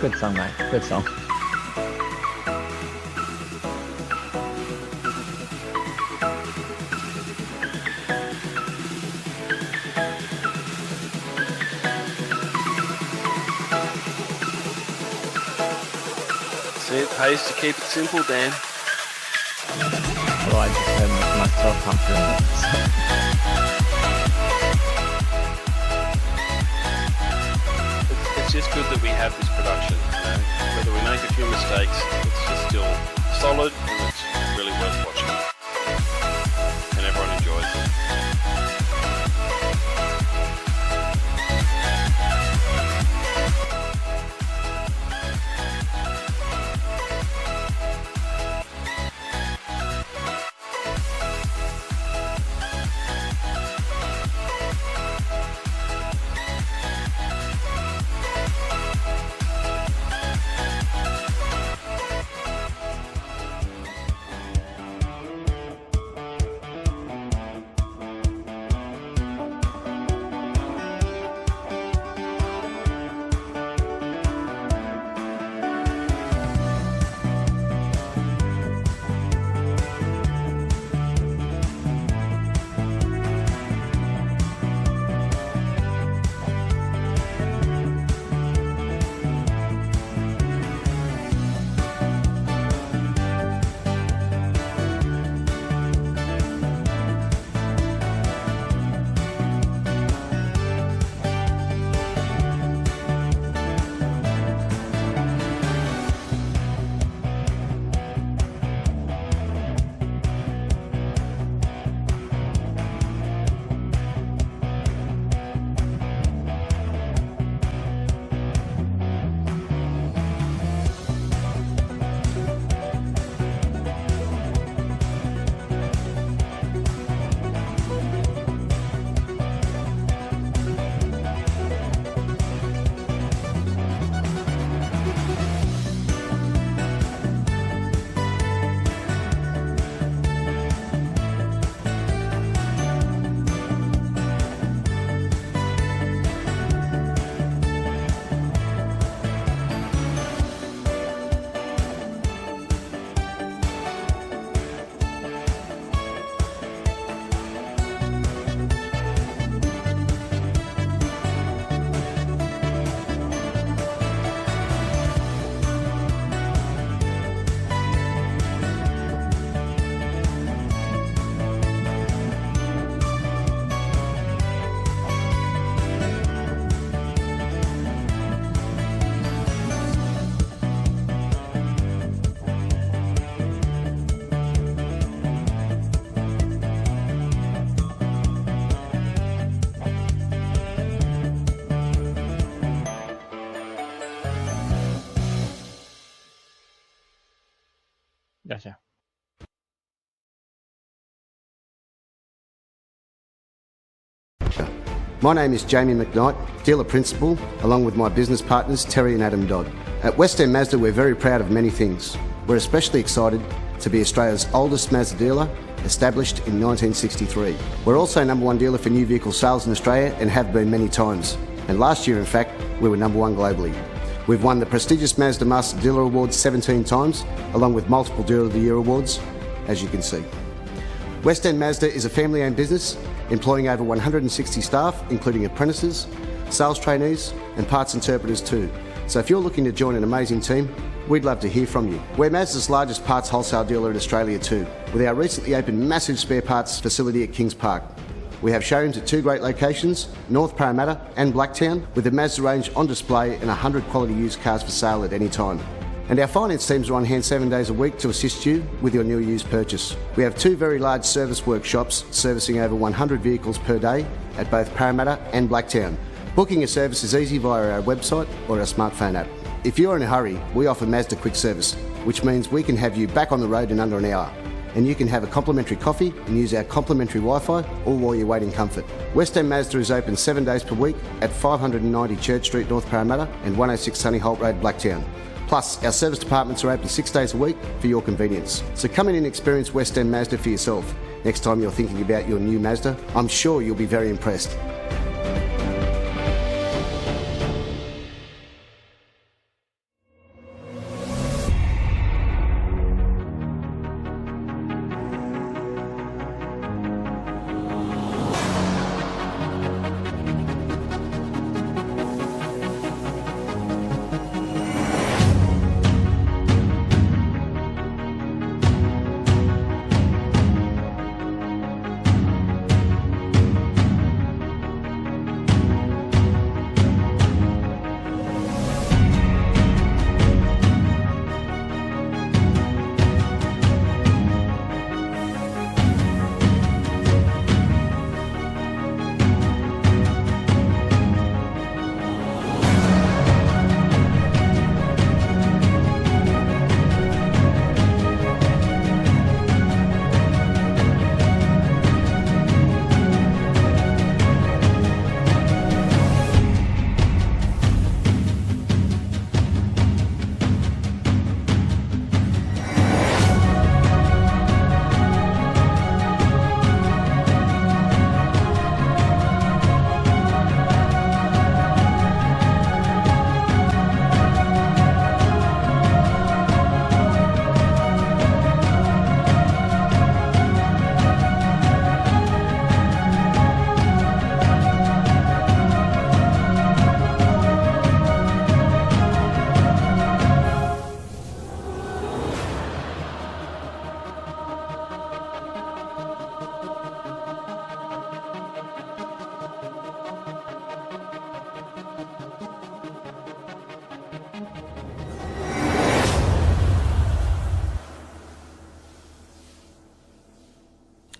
Good song, mate. Good song. See, it pays to keep it simple, Dan. Well, I just had myself pumped through it. It's just good that we have this production. You know? Whether we make a few mistakes, it's just still solid and it's really worth watching. And everyone enjoys it. Gotcha. My name is Jamie McKnight, dealer principal, along with my business partners Terry and Adam Dodd. At West End Mazda, we're very proud of many things. We're especially excited to be Australia's oldest Mazda dealer, established in 1963. We're also number one dealer for new vehicle sales in Australia and have been many times. And last year, in fact, we were number one globally. We've won the prestigious Mazda Master Dealer Awards 17 times, along with multiple Dealer of the Year awards, as you can see. West End Mazda is a family-owned business, employing over 160 staff, including apprentices, sales trainees, and parts interpreters too. So if you're looking to join an amazing team, we'd love to hear from you. We're Mazda's largest parts wholesale dealer in Australia too, with our recently opened massive spare parts facility at Kings Park. We have showrooms at two great locations, North Parramatta and Blacktown, with the Mazda range on display and 100 quality used cars for sale at any time. And our finance teams are on hand 7 days a week to assist you with your new used purchase. We have two very large service workshops servicing over 100 vehicles per day at both Parramatta and Blacktown. Booking a service is easy via our website or our smartphone app. If you're in a hurry, we offer Mazda Quick Service, which means we can have you back on the road in under an hour. And you can have a complimentary coffee and use our complimentary Wi-Fi, all while you wait in comfort. West End Mazda is open 7 days per week at 590 Church Street, North Parramatta and 106 Sunny Holt Road, Blacktown. Plus, our service departments are open 6 days a week for your convenience. So come in and experience West End Mazda for yourself. Next time you're thinking about your new Mazda, I'm sure you'll be very impressed.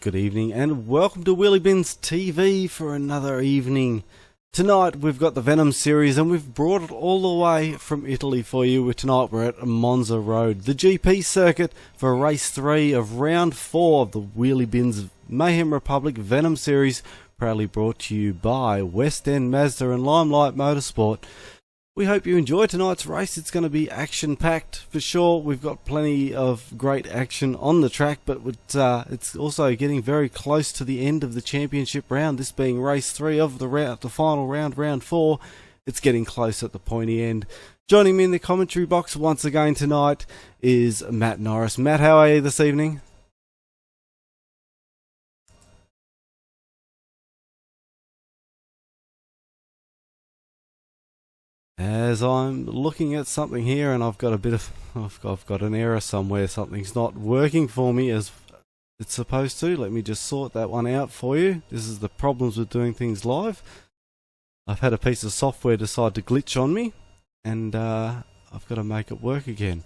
Good evening and welcome to Wheelie Bins TV for another evening. Tonight we've got the Venom Series and we've brought it all the way from Italy for you. Tonight we're at Monza Road, the GP circuit for race 3 of round 4 of the Wheelie Bins Mayhem Republic Venom Series, proudly brought to you by West End Mazda and Limelight Motorsport. We hope you enjoy tonight's race. It's going to be action-packed for sure. We've got plenty of great action on the track, but it's also getting very close to the end of the championship round. This being race 3 of the final round, round 4. It's getting close at the pointy end. Joining me in the commentary box once again tonight is Matt Norris. Matt, how are you this evening? As I'm looking at something here and I've got an error somewhere, something's not working for me as it's supposed to. Let me just sort that one out for you. This is the problems with doing things live. I've had a piece of software decide to glitch on me and I've got to make it work again.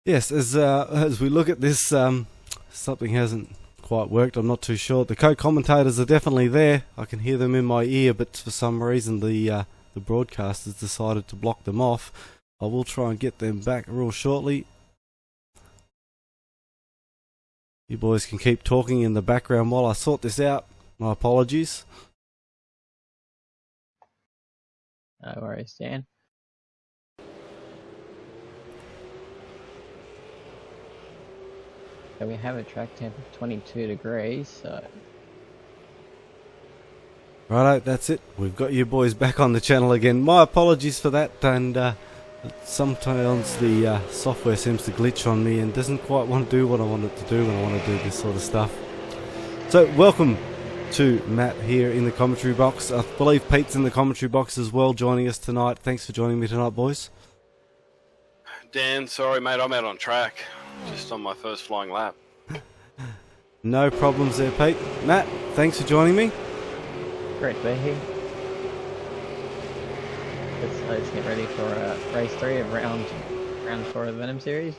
Yes, as we look at this, something hasn't quite worked. I'm not too sure. The co-commentators are definitely there. I can hear them in my ear, but for some reason the broadcast has decided to block them off. I will try and get them back real shortly. You boys can keep talking in the background while I sort this out. My apologies. No worries, Dan. So we have a track temp of 22 degrees, so... Righto, that's it. We've got you boys back on the channel again. My apologies for that, and sometimes the software seems to glitch on me and doesn't quite want to do what I want it to do when I want to do this sort of stuff. So, welcome to Matt here in the commentary box. I believe Pete's in the commentary box as well, joining us tonight. Thanks for joining me tonight, boys. Dan, sorry mate, I'm out on track. Just on my first flying lap. No problems there, Pete. Matt, thanks for joining me. Great to be here. Let's get ready for race 3 of round 4 of the Venom Series.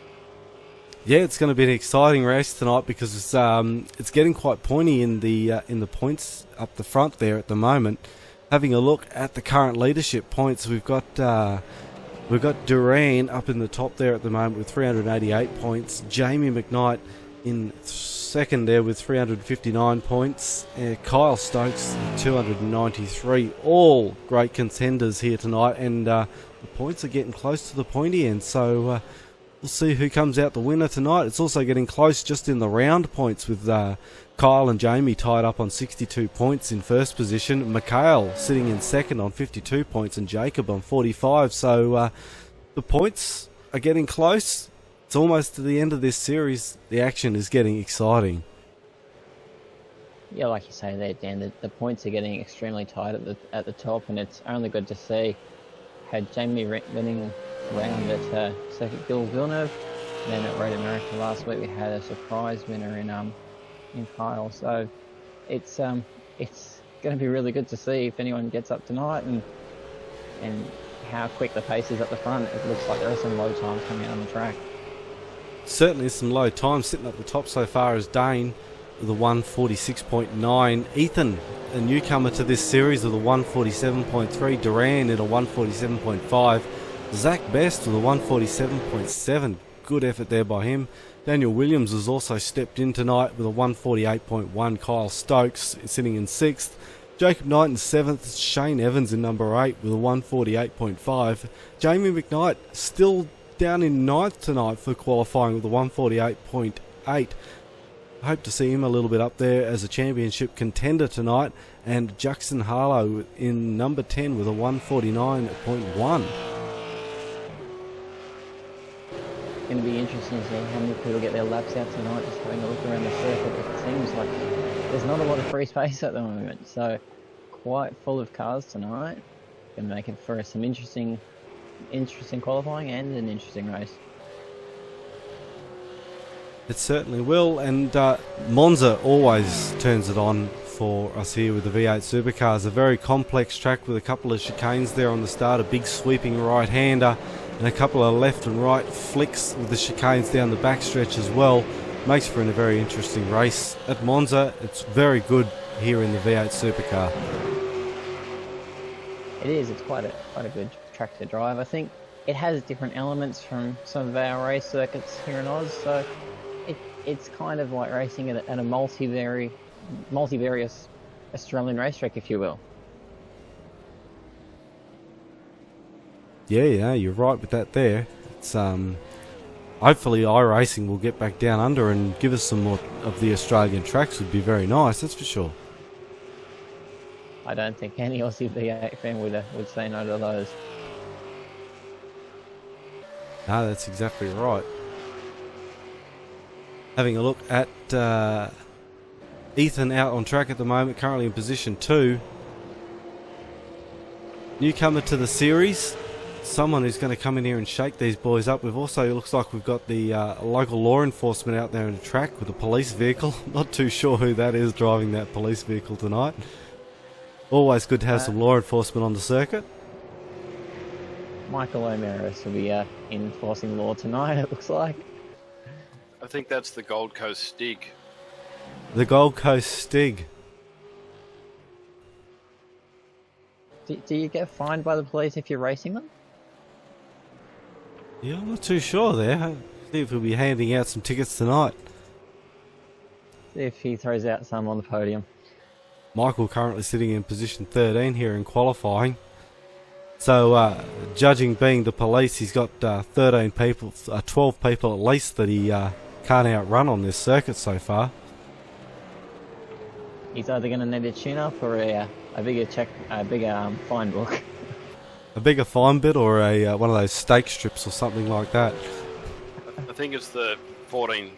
Yeah, it's going to be an exciting race tonight because it's getting quite pointy in the points up the front there at the moment. Having a look at the current leadership points, we've got Duran up in the top there at the moment with 388 points. Jamie McKnight in second there with 359 points. Kyle Stokes 293. All great contenders here tonight, and the points are getting close to the pointy end. So we'll see who comes out the winner tonight. It's also getting close just in the round points with Kyle and Jamie tied up on 62 points in first position. Mikhail sitting in second on 52 points and Jacob on 45. So the points are getting close. It's almost to the end of this series. The action is getting exciting. Yeah, like you say there, Dan, the points are getting extremely tight at the top, and it's only good to see. Had Jamie winning around at Circuit Gil Villeneuve, and then at Road America last week we had a surprise winner in Kyle. So it's going to be really good to see if anyone gets up tonight and how quick the pace is at the front. It looks like there are some low times coming out on the track. Certainly some low times. Sitting up the top so far is Dane with a 146.9. Ethan, a newcomer to this series, with a 147.3. Duran at a 147.5. Zach Best with a 147.7. Good effort there by him. Daniel Williams has also stepped in tonight with a 148.1. Kyle Stokes is sitting in 6th. Jacob Knight in 7th. Shane Evans in number 8 with a 148.5. Jamie McKnight still down in 9th tonight for qualifying with a 148.8. I hope to see him a little bit up there as a championship contender tonight. And Jackson Harlow in number 10 with a 149.1. going to be interesting to see how many people get their laps out tonight, just having a look around the circuit. It seems like there's not a lot of free space at the moment, so quite full of cars tonight. Going to make it for some interesting qualifying and an interesting race. It certainly will, and Monza always turns it on for us here with the V8 supercars. A very complex track with a couple of chicanes there on the start, a big sweeping right-hander, and a couple of left and right flicks with the chicanes down the backstretch as well. Makes for a very interesting race. At Monza, it's very good here in the V8 supercar. It is. It's quite a good track to drive. I think it has different elements from some of our race circuits here in Oz, so it's kind of like racing at a multivarious Australian racetrack, if you will. Yeah, you're right with that there. It's hopefully iRacing will get back down under and give us some more of the Australian tracks. Would be very nice, that's for sure. I don't think any Aussie V8 fan would say no to those. No, that's exactly right. Having a look at Ethan out on track at the moment, currently in position 2. Newcomer to the series, someone who's going to come in here and shake these boys up. We've also, looks like we've got the local law enforcement out there on the track with a police vehicle. Not too sure who that is driving that police vehicle tonight. Always good to have some law enforcement on the circuit. Michael O'Mearis will be enforcing law tonight, it looks like. I think that's the Gold Coast Stig. The Gold Coast Stig. Do you get fined by the police if you're racing them? Yeah, I'm not too sure there. I think we'll be handing out some tickets tonight. See if he throws out some on the podium. Michael currently sitting in position 13 here in qualifying. So, judging being the police, he's got 12 people at least that he can't outrun on this circuit so far. He's either going to need a tune-up or a bigger fine book. A bigger fine bit or a one of those steak strips or something like that. I think it's the 14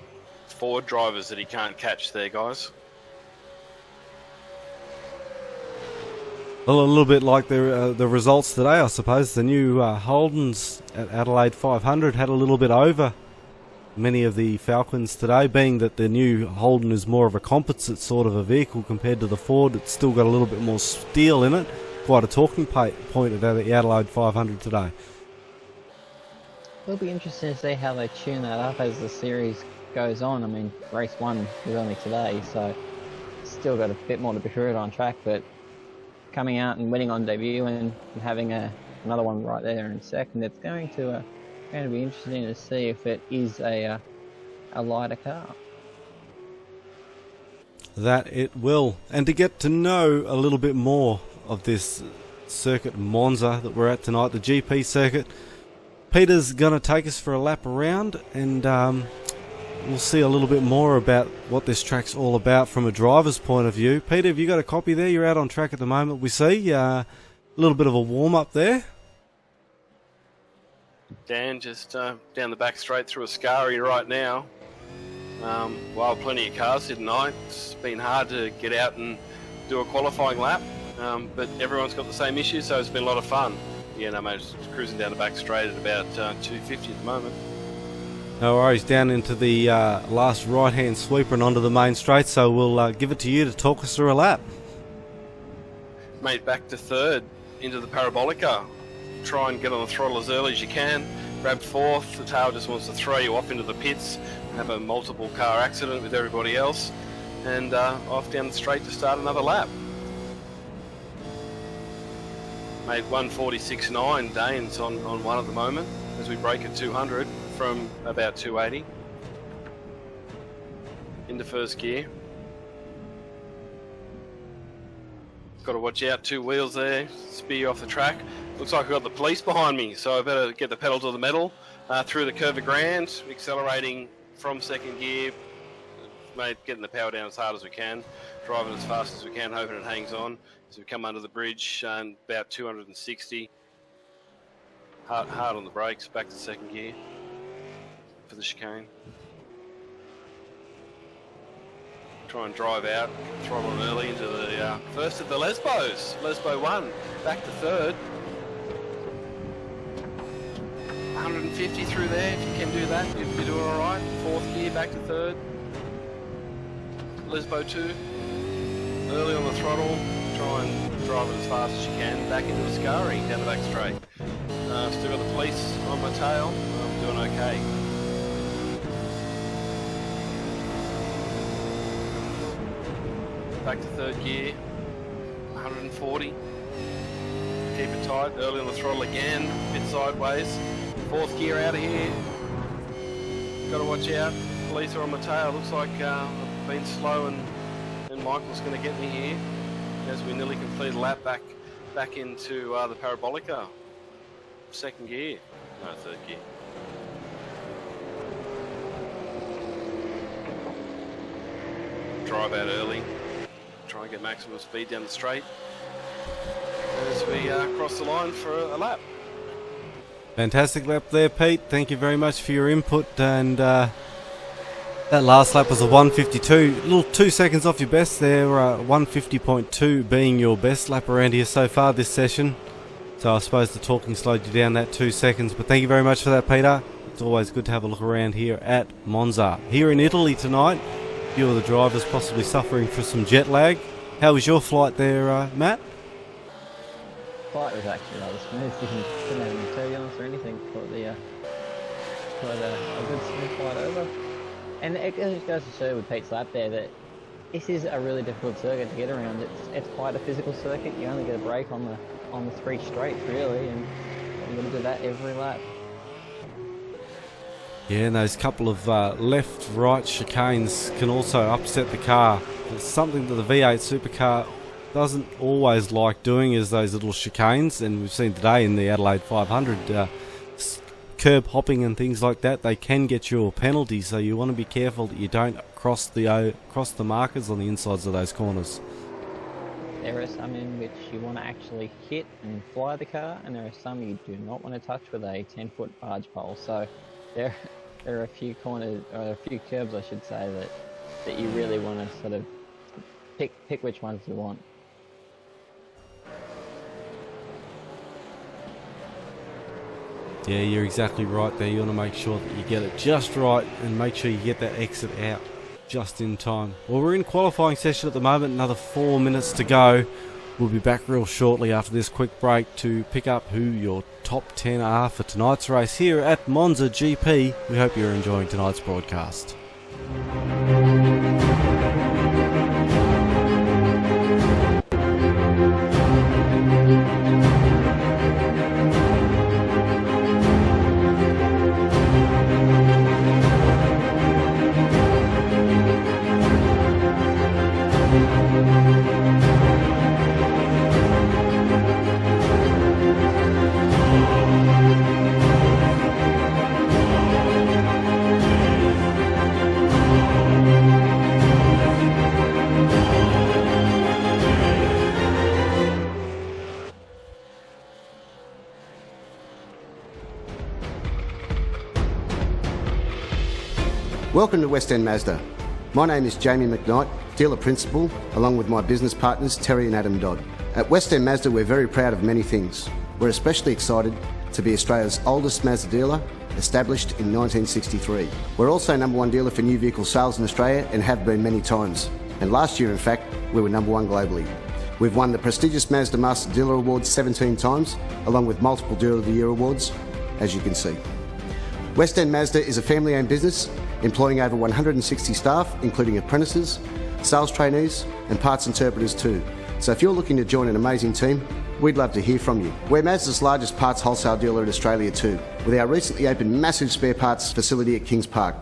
Ford drivers that he can't catch there, guys. Well, a little bit like the results today, I suppose. The new Holdens at Adelaide 500 had a little bit over many of the Falcons today, being that the new Holden is more of a composite sort of a vehicle compared to the Ford. It's still got a little bit more steel in it. Quite a talking point at the Adelaide 500 today. It'll be interesting to see how they tune that up as the series goes on. I mean, race 1 was only today, so still got a bit more to be heard on track, but coming out and winning on debut and having another one right there in second, it's going to be interesting to see if it is a lighter car. That it will. And to get to know a little bit more of this circuit Monza that we're at tonight, the GP circuit, Peter's going to take us for a lap around, and we'll see a little bit more about what this track's all about from a driver's point of view. Peter, have you got a copy there? You're out on track at the moment, we see. A little bit of a warm-up there. Dan, just down the back straight through Ascari right now. While plenty of cars here tonight, it's been hard to get out and do a qualifying lap, but everyone's got the same issue, so it's been a lot of fun. Yeah, no, mate, just cruising down the back straight at about 250 at the moment. No worries, down into the last right-hand sweeper and onto the main straight, so we'll give it to you to talk us through a lap. Mate, back to third, into the Parabolica. Try and get on the throttle as early as you can. Grab fourth, the tail just wants to throw you off into the pits, have a multiple car accident with everybody else, and off down the straight to start another lap. Mate, 146.9, Dane's on one at the moment as we break at 200 from about 280 into first gear. Got to watch out, 2 wheels there, spear you off the track. Looks like I've got the police behind me, so I better get the pedal to the metal through the Curva Grand, accelerating from second gear, mate, getting the power down as hard as we can, driving as fast as we can, hoping it hangs on as we come under the bridge, about 260. Hard on the brakes, back to second gear. for the chicane. Try and drive out, throttle them early into the first of the Lesbos. Lesbo 1, back to third. 150 through there, if you can do that, you're doing all right. Fourth gear, back to third. Lesbo 2, early on the throttle, try and drive it as fast as you can. Back into Ascari, down the back straight. Still got the police on my tail, I'm doing okay. Back to third gear, 140. Keep it tight, early on the throttle again, bit sideways. Fourth gear out of here. Got to watch out. Police are on my tail. Looks like I've been slow and Michael's going to get me here as we nearly complete a lap back into the Parabolica. Second gear. No, third gear. Drive out early. Try and get maximum speed down the straight as we cross the line for a lap. Fantastic lap there, Pete. Thank you very much for your input. And that last lap was a 152. A little 2 seconds off your best there. 150.2 being your best lap around here so far this session. So I suppose the talking slowed you down that 2 seconds. But thank you very much for that, Peter. It's always good to have a look around here at Monza. Here in Italy tonight, a few of the drivers possibly suffering from some jet lag. How was your flight there, Matt? Flight was actually rather smooth. Didn't have any turbulence or anything. Caught a good smooth flight over. And it just goes to show with Pete's lap there that this is a really difficult circuit to get around. It's quite a physical circuit. You only get a break on the 3 straights really, and you're going to do that every lap. Yeah, and those couple of left-right chicanes can also upset the car. It's something that the V8 supercar doesn't always like doing, is those little chicanes, and we've seen today in the Adelaide 500 curb hopping and things like that. They can get you a penalty, so you want to be careful that you don't cross the markers on the insides of those corners. There are some in which you want to actually hit and fly the car, and there are some you do not want to touch with a 10-foot barge pole. So there are a few corners, or a few curbs I should say, that you really want to sort of pick which ones you want. Yeah, you're exactly right there. You want to make sure that you get it just right and make sure you get that exit out just in time. Well, we're in qualifying session at the moment, another 4 minutes to go. We'll be back real shortly after this quick break to pick up who your top 10 are for tonight's race here at Monza GP. We hope you're enjoying tonight's broadcast. Welcome to West End Mazda. My name is Jamie McKnight, dealer principal, along with my business partners Terry and Adam Dodd. At West End Mazda, we're very proud of many things. We're especially excited to be Australia's oldest Mazda dealer, established in 1963. We're also #1 dealer for new vehicle sales in Australia and have been many times. And last year, in fact, we were #1 globally. We've won the prestigious Mazda Master Dealer Awards 17 times, along with multiple Dealer of the Year awards, as you can see. West End Mazda is a family-owned business employing over 160 staff, including apprentices, sales trainees and parts interpreters too. So if you're looking to join an amazing team, we'd love to hear from you. We're Mazda's largest parts wholesale dealer in Australia too, with our recently opened massive spare parts facility at Kings Park.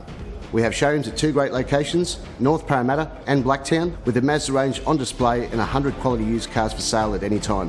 We have showrooms at 2 great locations, North Parramatta and Blacktown, with the Mazda range on display and 100 quality used cars for sale at any time.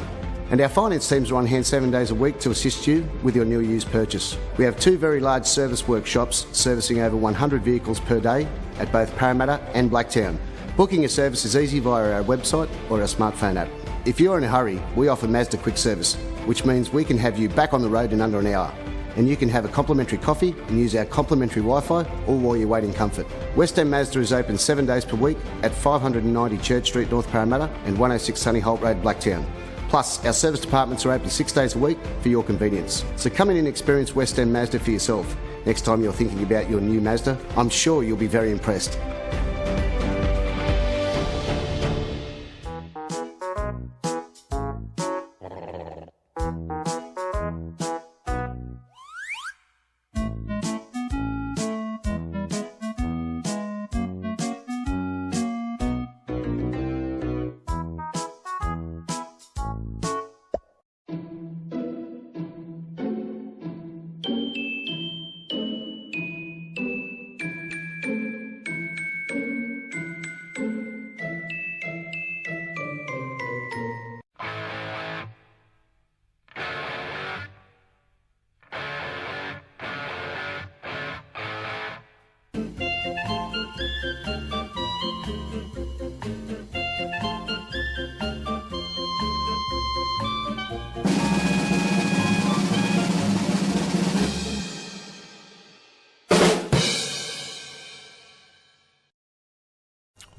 And our finance teams are on hand 7 days a week to assist you with your new used purchase. We have 2 very large service workshops servicing over 100 vehicles per day at both Parramatta and Blacktown. Booking a service is easy via our website or our smartphone app. If you're in a hurry, we offer Mazda Quick Service, which means we can have you back on the road in under an hour. and you can have a complimentary coffee and use our complimentary Wi-Fi all while you wait in comfort. West End Mazda is open 7 days per week at 590 Church Street, North Parramatta and 106 Sunny Holt Road, Blacktown. Plus, our service departments are open 6 days a week for your convenience. So come in and experience West End Mazda for yourself. Next time you're thinking about your new Mazda, I'm sure you'll be very impressed.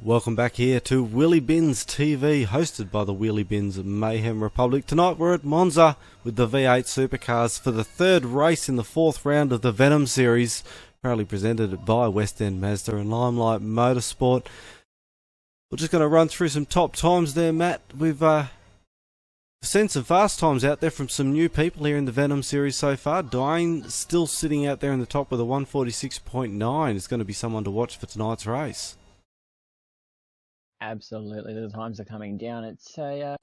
Welcome back here to Wheelie Bins TV, hosted by the Wheelie Bins Mayhem Republic. Tonight we're at Monza with the V8 Supercars for the third race in the fourth round of the Venom Series, proudly presented by West End Mazda and Limelight Motorsport. We're just going to run through some top times there, Matt. We've seen some fast times out there from some new people here in the Venom Series so far. Dwayne still sitting out there in the top with a 146.9. It's going to be someone to watch for tonight's race. Absolutely, the times are coming down. It's a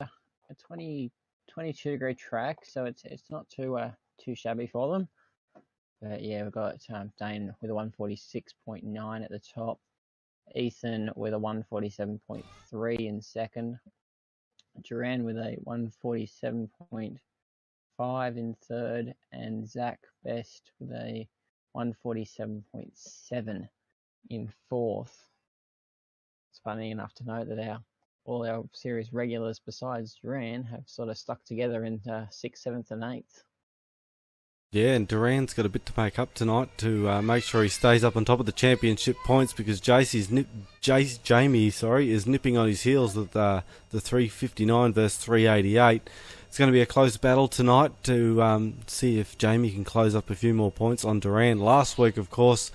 22 degree track, so it's not too shabby for them. But yeah, we've got Dane with a 146.9 at the top, Ethan with a 147.3 in second, Duran with a 147.5 in third, and Zach Best with a 147.7 in fourth. It's funny enough to note that all our series regulars besides Duran have sort of stuck together in 6th, 7th and 8th. Yeah, and Duran's got a bit to make up tonight to make sure he stays up on top of the championship points, because Jamie is nipping on his heels with the 359 versus 388. It's going to be a close battle tonight to see if Jamie can close up a few more points on Duran. Last week, of course,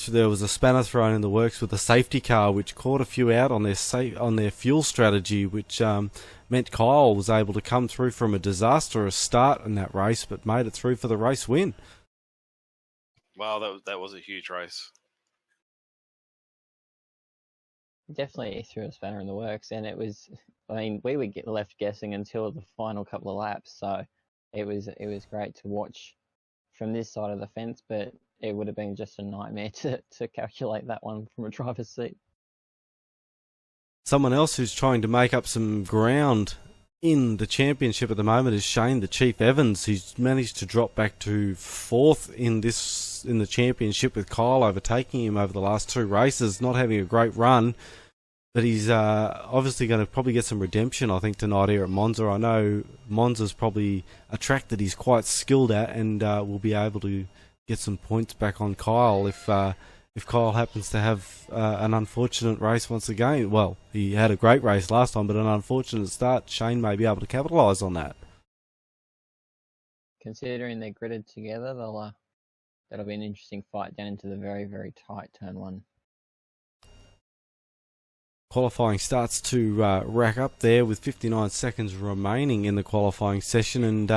there was a spanner thrown in the works with a safety car, which caught a few out on their fuel strategy, which meant Kyle was able to come through from a disastrous start in that race, but made it through for the race win. Wow, that was a huge race. Definitely threw a spanner in the works, and it was. I mean, we would get left guessing until the final couple of laps, so it was great to watch from this side of the fence, but it would have been just a nightmare to calculate that one from a driver's seat. Someone else who's trying to make up some ground in the championship at the moment is Shane the Chief Evans. He's managed to drop back to fourth in the championship, with Kyle overtaking him over the last two races, not having a great run. But he's obviously going to probably get some redemption, I think, tonight here at Monza. I know Monza's probably a track that he's quite skilled at, and will be able to get some points back on Kyle if Kyle happens to have an unfortunate race once again. Well, he had a great race last time, but an unfortunate start. Shane may be able to capitalise on that. Considering they're gridded together, that'll be an interesting fight down into the very, very tight turn one. Qualifying starts to rack up there with 59 seconds remaining in the qualifying session, and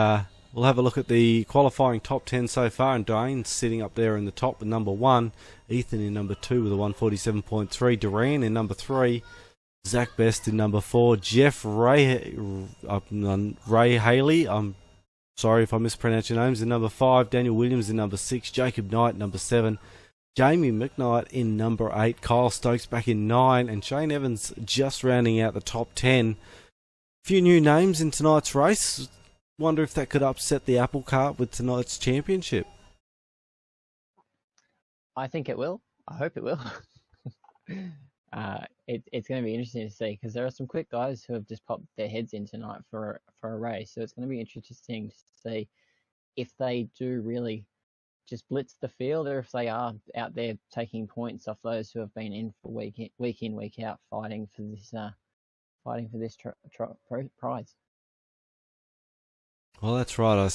we'll have a look at the qualifying top 10 so far, and Dwayne's sitting up there in the top with number 1, Ethan in number 2 with a 147.3, Duran in number 3, Zach Best in number 4, Ray Haley, I'm sorry if I mispronounce your names, in number 5, Daniel Williams in number 6, Jacob Knight number 7, Jamie McKnight in number 8, Kyle Stokes back in 9, and Shane Evans just rounding out the top 10. A few new names in tonight's race. Wonder if that could upset the apple cart with tonight's championship. I think it will. I hope it will. It's going to be interesting to see, because there are some quick guys who have just popped their heads in tonight for a race. So it's going to be interesting to see if they do really just blitz the field, or if they are out there taking points off those who have been in for week in, week out, fighting for this prize. Well, that's right. I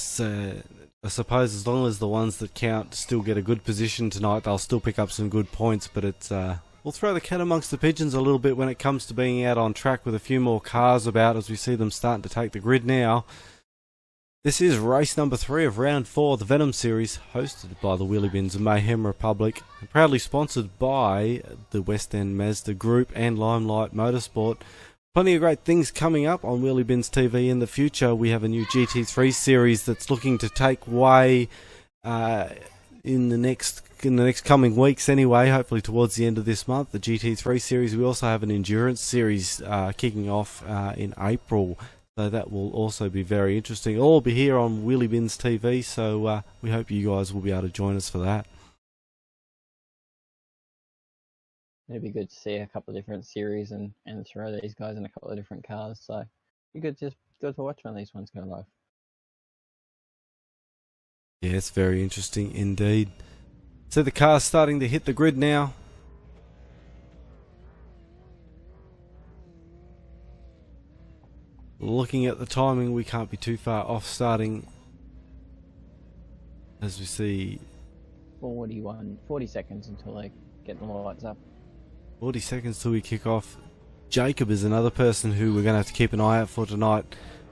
suppose as long as the ones that count still get a good position tonight, they'll still pick up some good points. But it's we'll throw the cat amongst the pigeons a little bit when it comes to being out on track with a few more cars about, as we see them starting to take the grid now. This is race number 3 of round 4 of the Venom Series, hosted by the Wheelie Bins of Mayhem Republic, and proudly sponsored by the West End Mazda Group and Limelight Motorsport. Plenty of great things coming up on Wheelie Bins TV in the future. We have a new GT3 series that's looking to take way in the next coming weeks anyway, hopefully towards the end of this month, the GT3 series. We also have an endurance series kicking off in April. So that will also be very interesting. All will be here on Wheelie Bins TV, so we hope you guys will be able to join us for that. It'd be good to see a couple of different series and throw these guys in a couple of different cars. So you could just go to watch when these ones go live. Yeah, it's very interesting indeed. So the car's starting to hit the grid now. Looking at the timing, we can't be too far off starting, as we see 40 seconds until they get the lights up. 40 seconds till we kick off. Jacob is another person who we're going to have to keep an eye out for tonight.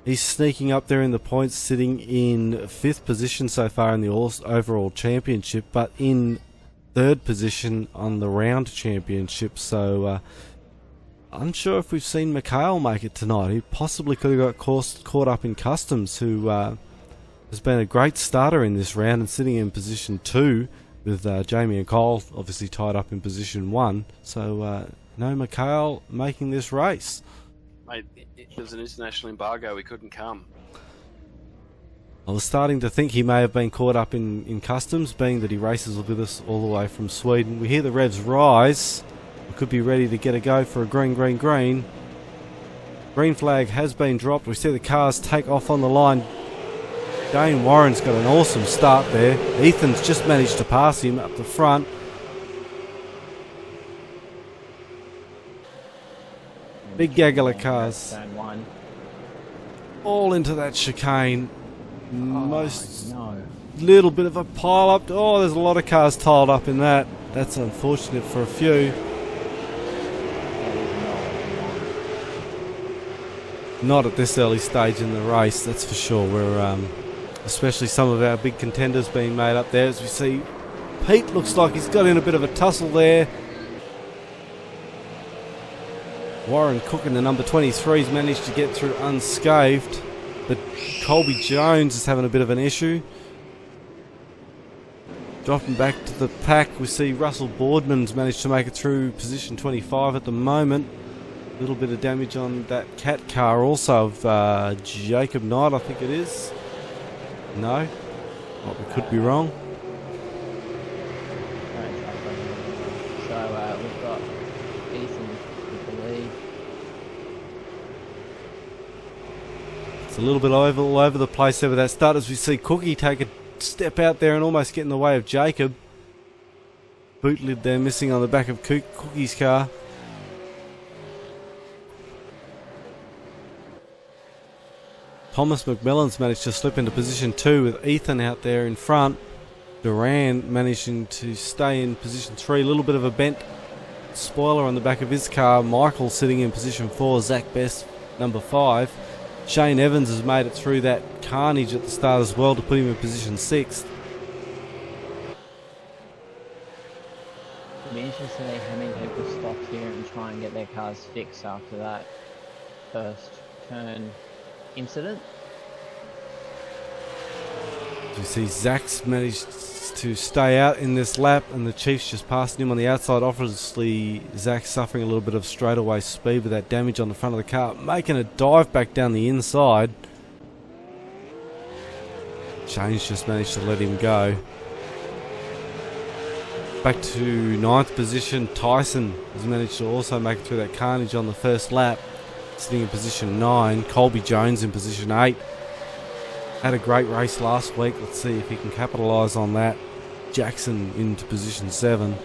He's sneaking up there in the points, sitting in 5th position so far in the overall championship, but in 3rd position on the round championship. So unsure if we've seen Mikhail make it tonight. He possibly could have got caught up in Customs, who has been a great starter in this round and sitting in position 2 with Jamie and Cole obviously tied up in position 1. So no Mikhail making this race. Mate, there's an international embargo, he couldn't come. I was starting to think he may have been caught up in Customs, being that he races with us all the way from Sweden. We hear the revs rise. We could be ready to get a go for a green. Green flag has been dropped. We see the cars take off on the line. Dane Warren's got an awesome start there. Ethan's just managed to pass him up the front. Big gaggle of cars. All into that chicane. Little bit of a pile up. Oh, there's a lot of cars tiled up in that. That's unfortunate for a few. Not at this early stage in the race, that's for sure. We're especially some of our big contenders being made up there. As we see, Pete looks like he's got in a bit of a tussle there. Warren Cook in the number 23's managed to get through unscathed, but Colby Jones is having a bit of an issue. Dropping back to the pack, we see Russell Boardman's managed to make it through position 25 at the moment. A little bit of damage on that cat car also of Jacob Knight, I think it is. No, well, we could be wrong. So we've got Ethan with the lead. It's a little bit all over the place there with that start, as we see Cookie take a step out there and almost get in the way of Jacob. Boot lid there missing on the back of Cookie's car. Thomas McMillan's managed to slip into position 2 with Ethan out there in front. Duran managing to stay in position 3. A little bit of a bent spoiler on the back of his car. Michael sitting in position 4. Zach Best number 5. Shane Evans has made it through that carnage at the start as well to put him in position 6th. It'll be interesting to see how many people stop here and try and get their cars fixed after that first turn incident. You see Zach's managed to stay out in this lap, and the Chiefs just passing him on the outside. Obviously Zach suffering a little bit of straightaway speed with that damage on the front of the car, making a dive back down the inside. Shane's just managed to let him go. Back to 9th position, Tyson has managed to also make it through that carnage on the first lap, sitting in position 9. Colby Jones in position 8. Had a great race last week. Let's see if he can capitalise on that. Jackson into position 7.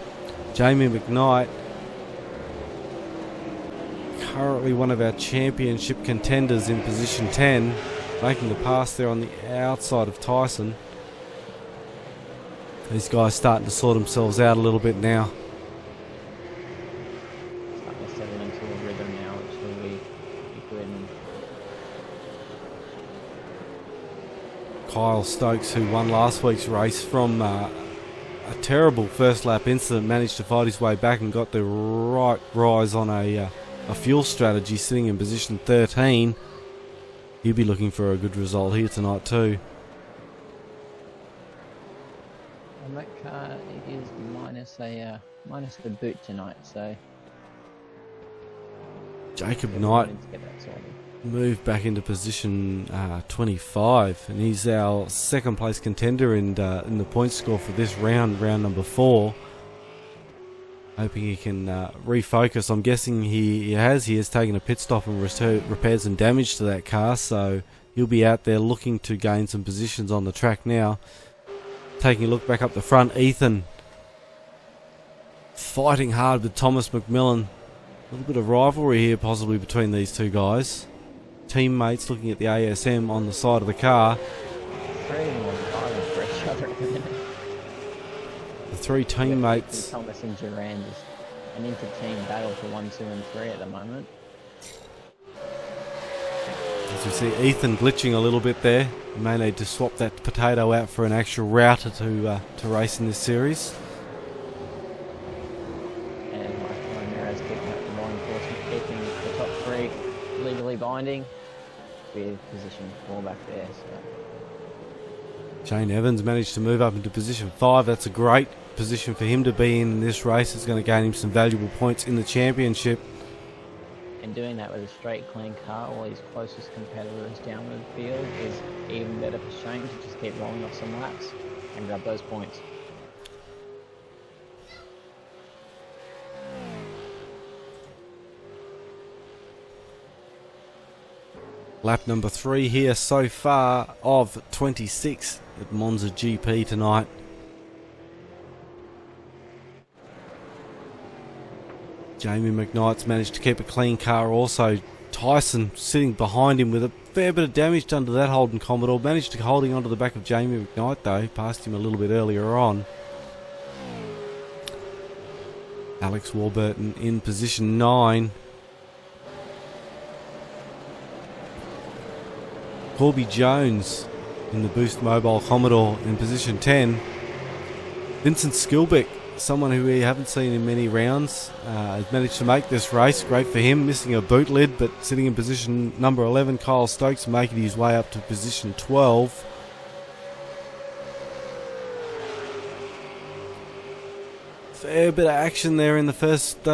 Jamie McKnight, currently one of our championship contenders, in position 10, making the pass there on the outside of Tyson. These guys starting to sort themselves out a little bit now. Starting to settle into a rhythm now, which will be good. Kyle Stokes, who won last week's race from a terrible first lap incident, managed to fight his way back and got the right rise on a fuel strategy, sitting in position 13. He'll be looking for a good result here tonight too. And that car is minus the boot tonight, so Jacob Knight to get that sorted. moved back into position 25, and he's our second place contender in the point score for this round number 4. Hoping he can refocus. I'm guessing he has taken a pit stop and repaired some damage to that car, so he'll be out there looking to gain some positions on the track now. Taking a look back up the front, Ethan fighting hard with Thomas McMillan. A little bit of rivalry here possibly between these two guys. Teammates looking at the ASM on the side of the car. Three more driving for each other at the minute. The three teammates. Thomas and Durand is an inter-team battle for 1, 2 and 3 at the moment. As we see Ethan glitching a little bit there. He may need to swap that potato out for an actual router to race in this series. And Michael Ramirez keeping up the law enforcement, keeping the top 3 legally binding, with position 4 back there. So Shane Evans managed to move up into position 5. That's a great position for him to be in this race. It's going to gain him some valuable points in the championship. and doing that with a straight, clean car while his closest competitor is down the field is even better for Shane to just keep rolling off some laps and grab those points. Lap number 3 here so far of 26 at Monza GP tonight. Jamie McKnight's managed to keep a clean car also. Tyson sitting behind him with a fair bit of damage done to that Holden Commodore. Managed to holding onto the back of Jamie McKnight though. Passed him a little bit earlier on. Alex Warburton in position 9. Corby Jones in the Boost Mobile Commodore in position 10. Vincent Skilbeck, someone who we haven't seen in many rounds, has managed to make this race. Great for him, missing a boot lid, but sitting in position number 11. Kyle Stokes making his way up to position 12. Fair bit of action there in the first 2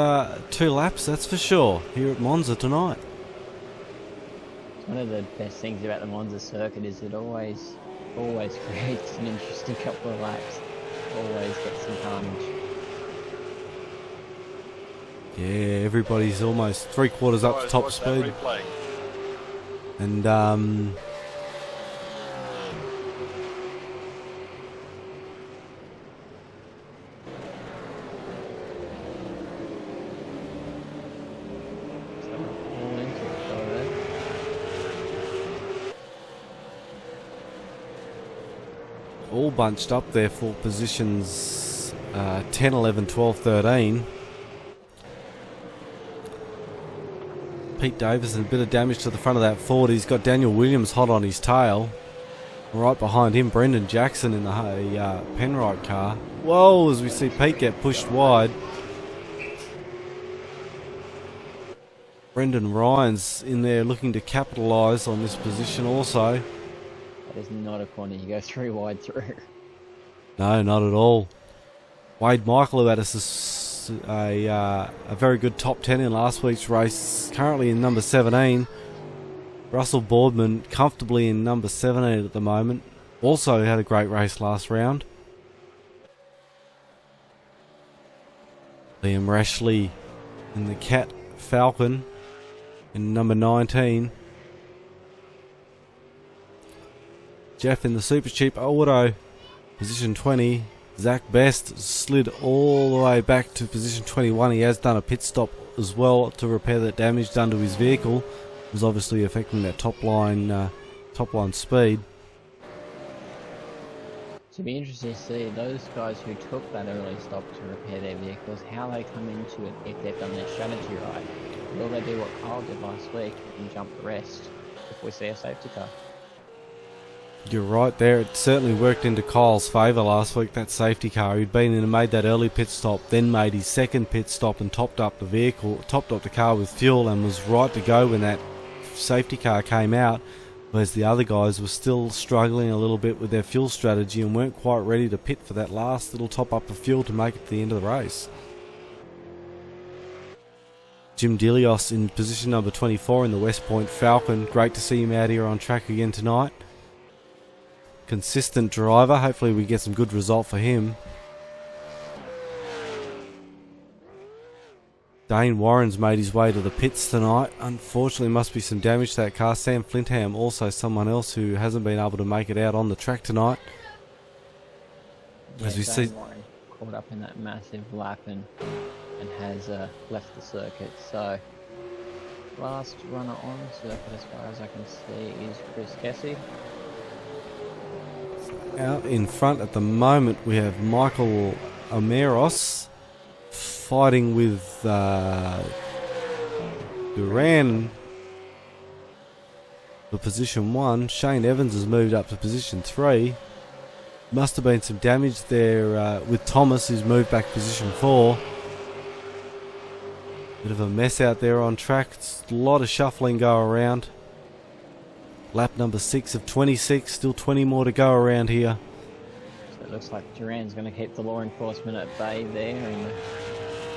laps, that's for sure, here at Monza tonight. One of the best things about the Monza circuit is it always creates an interesting couple of laps. Always gets some carnage. Yeah, everybody's almost 3/4 up to top speed. And all bunched up there for positions 10, 11, 12, 13. Pete Davison, a bit of damage to the front of that Ford. He's got Daniel Williams hot on his tail. Right behind him, Brendan Jackson in the Penrite car. Whoa, as we see Pete get pushed wide. Brendan Ryan's in there looking to capitalise on this position also. That is not a corner you go through wide through. No, not at all. Wade Michael, who had a very good top 10 in last week's race, currently in number 17. Russell Boardman comfortably in number 17 at the moment. Also had a great race last round. Liam Rashley in the Cat Falcon in number 19. Jeff in the Super Cheap Auto, position 20. Zach Best slid all the way back to position 21. He has done a pit stop as well to repair that damage done to his vehicle. It was obviously affecting that top line speed. It'll be interesting to see those guys who took that early stop to repair their vehicles, how they come into it if they've done their strategy right. Will they do what Kyle did last week and jump the rest if we see a safety car? You're right there. It certainly worked into Kyle's favour last week, that safety car. He'd been in and made that early pit stop, then made his second pit stop and topped up the car with fuel and was right to go when that safety car came out, whereas the other guys were still struggling a little bit with their fuel strategy and weren't quite ready to pit for that last little top up of fuel to make it to the end of the race. Jim Dilios in position number 24 in the West Point Falcon. Great to see him out here on track again tonight. Consistent driver. Hopefully we get some good result for him. Dane Warren's made his way to the pits tonight. Unfortunately, must be some damage to that car. Sam Flintham, also someone else who hasn't been able to make it out on the track tonight. Yeah, as we Dane see, Warren caught up in that massive lap and has left the circuit. So last runner on circuit, as far as I can see, is Chris Kessie. out in front at the moment we have Michael Omeros fighting with Duran for position 1. Shane Evans has moved up to position 3. Must have been some damage there with Thomas, who's moved back to position 4. Bit of a mess out there on track. It's a lot of shuffling go around. Lap number 6 of 26, still 20 more to go around here. So it looks like Duran's going to keep the law enforcement at bay there and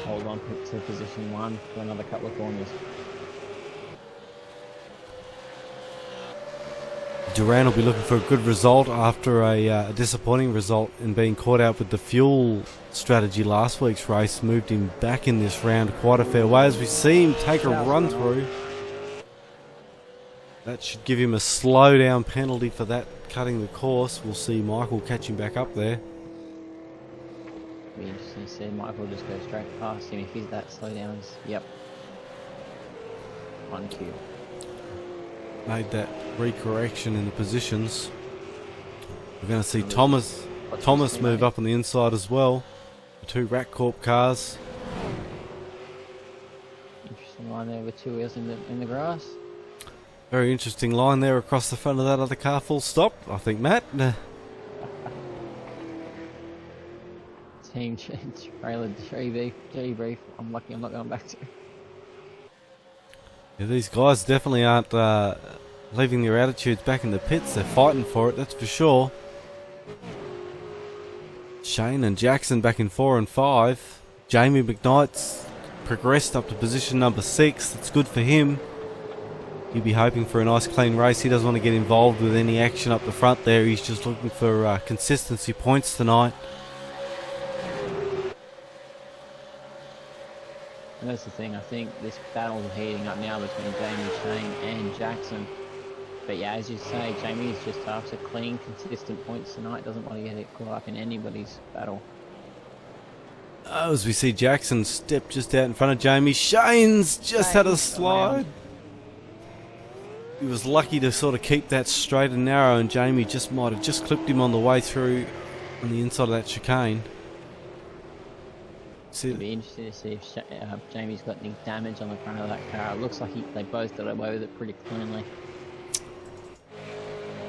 hold on to position 1 for another couple of corners. Duran will be looking for a good result after a disappointing result in being caught out with the fuel strategy last week's race. Moved him back in this round quite a fair way as we see him take a run through. That should give him a slow down penalty for that, cutting the course. We'll see Michael catch him back up there. Be interesting to see Michael just go straight past him if he's that slow down. Yep. 1Q. Made that recorrection in the positions. We're going to see Thomas move up on the inside as well. The 2 Rat Corp cars. Interesting line there with 2 wheels in the grass. Very interesting line there across the front of that other car, full stop, I think, Matt. Team trailer debrief. I'm lucky I'm not going back to. Yeah, these guys definitely aren't leaving their attitudes back in the pits. They're fighting for it, that's for sure. Shane and Jackson back in 4 and 5. Jamie McKnight's progressed up to position number 6. That's good for him. He'll be hoping for a nice clean race. He doesn't want to get involved with any action up the front there. He's just looking for consistency points tonight. And that's the thing, I think this battle's heating up now between Jamie, Shane and Jackson. But yeah, as you say, Jamie is just after clean, consistent points tonight. Doesn't want to get caught up in anybody's battle. As we see Jackson step just out in front of Jamie. Shane's just had a slide. He was lucky to sort of keep that straight and narrow, and Jamie just might have just clipped him on the way through on the inside of that chicane. It'll be interesting to see if Jamie's got any damage on the front of that car. It looks like they both got away with it pretty cleanly.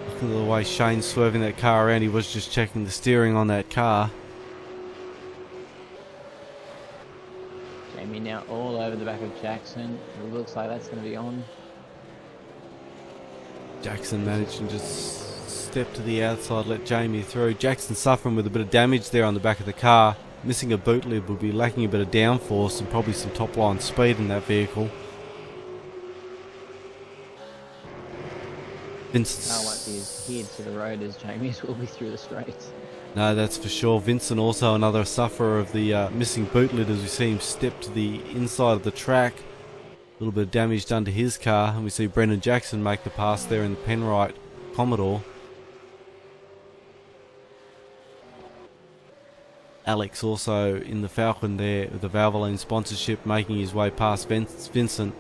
Look at the way Shane's swerving that car around. He was just checking the steering on that car. Jamie now all over the back of Jackson. It looks like that's going to be on. Jackson managed to just step to the outside, let Jamie through. Jackson suffering with a bit of damage there on the back of the car. Missing a boot lid, will be lacking a bit of downforce and probably some top line speed in that vehicle. Vincent won't be as adhered to the road as Jamie's will be through the straights. No, that's for sure. Vincent also another sufferer of the missing boot lid as we see him step to the inside of the track. A little bit of damage done to his car, and we see Brendan Jackson make the pass there in the Penrite Commodore. Alex also in the Falcon there with the Valvoline sponsorship, making his way past Vincent.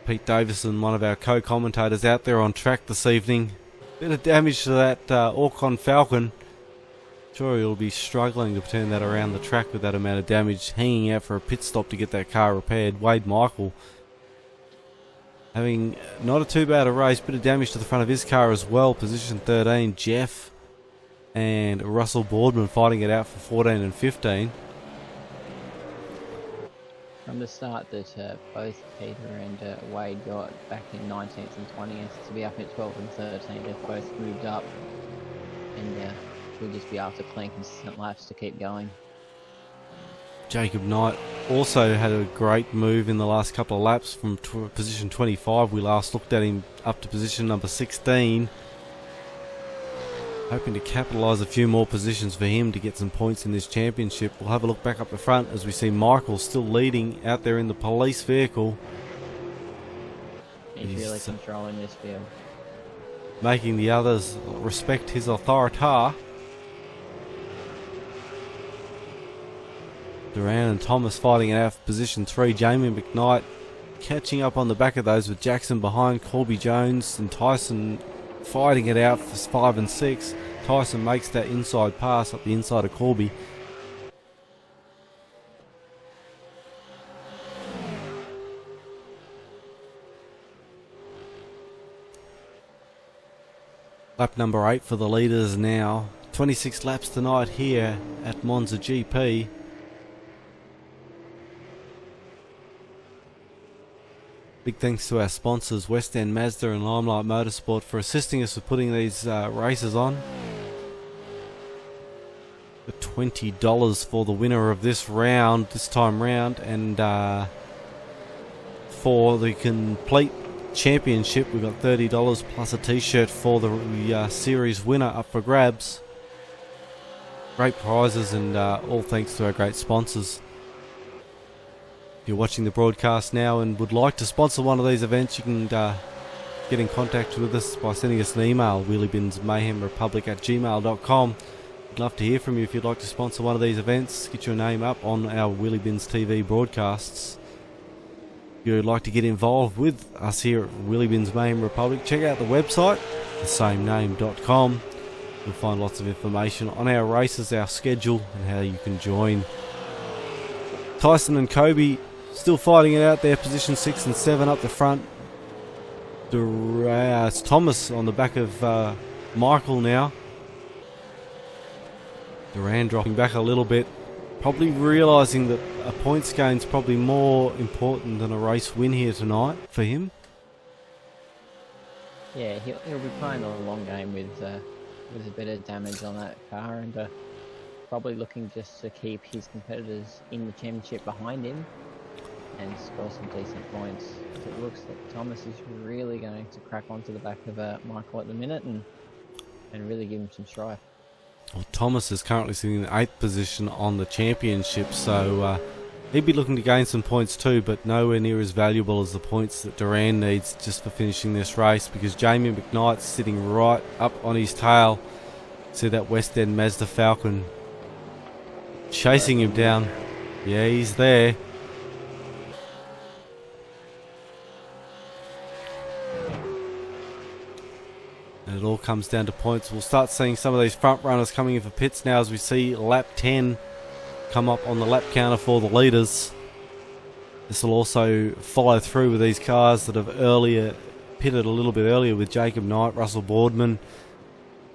Pete Davison, one of our co-commentators, out there on track this evening. Bit of damage to that Orcon Falcon. Sure, he'll be struggling to turn that around the track with that amount of damage, hanging out for a pit stop to get that car repaired. Wade Michael having not a too bad a race, bit of damage to the front of his car as well. Position 13, Jeff and Russell Boardman fighting it out for 14 and 15. From the start that both Peter and Wade got back in 19th and 20th to be up at 12th and 13th, they've both moved up, and we'll just be after playing consistent laps to keep going. Jacob Knight also had a great move in the last couple of laps from position 25. We last looked at him up to position number 16. Hoping to capitalise a few more positions for him to get some points in this championship. We'll have a look back up the front as we see Michael still leading out there in the police vehicle. He's really controlling this field. Making the others respect his authority. Duran and Thomas fighting it out for position 3. Jamie McKnight catching up on the back of those with Jackson behind. Corby Jones and Tyson fighting it out for 5 and 6. Tyson makes that inside pass up the inside of Corby. Lap number 8 for the leaders now. 26 laps tonight here at Monza GP. Big thanks to our sponsors, West End Mazda and Limelight Motorsport, for assisting us with putting these races on. For $20 for the winner of this round, this time round, and for the complete championship, we've got $30 plus a t-shirt for the series winner up for grabs. Great prizes, and all thanks to our great sponsors. If you're watching the broadcast now and would like to sponsor one of these events, you can get in contact with us by sending us an email, wheeliebinsmayhemrepublic@gmail.com. We'd love to hear from you if you'd like to sponsor one of these events. Get your name up on our Wheelie Bins TV broadcasts. If you'd like to get involved with us here at Wheelie Bins Mayhem Republic, check out the website, theSameName.com. You'll find lots of information on our races, our schedule, and how you can join. Tyson and Kobe still fighting it out there, position 6 and 7 up the front. It's Thomas on the back of Michael now. Duran dropping back a little bit, probably realising that a points gain's probably more important than a race win here tonight for him. Yeah, he'll be playing a long game with a bit of damage on that car, and probably looking just to keep his competitors in the championship behind him and score some decent points. It looks like Thomas is really going to crack onto the back of Michael at the minute and really give him some strife. Well, Thomas is currently sitting in the 8th position on the championship, so he'd be looking to gain some points too, but nowhere near as valuable as the points that Duran needs just for finishing this race, because Jamie McKnight's sitting right up on his tail. See that West End Mazda Falcon chasing him down. Yeah, he's there. And it all comes down to points. We'll start seeing some of these front runners coming in for pits now as we see lap 10 come up on the lap counter for the leaders. This will also follow through with these cars that have earlier pitted a little bit earlier with Jacob Knight, Russell Boardman,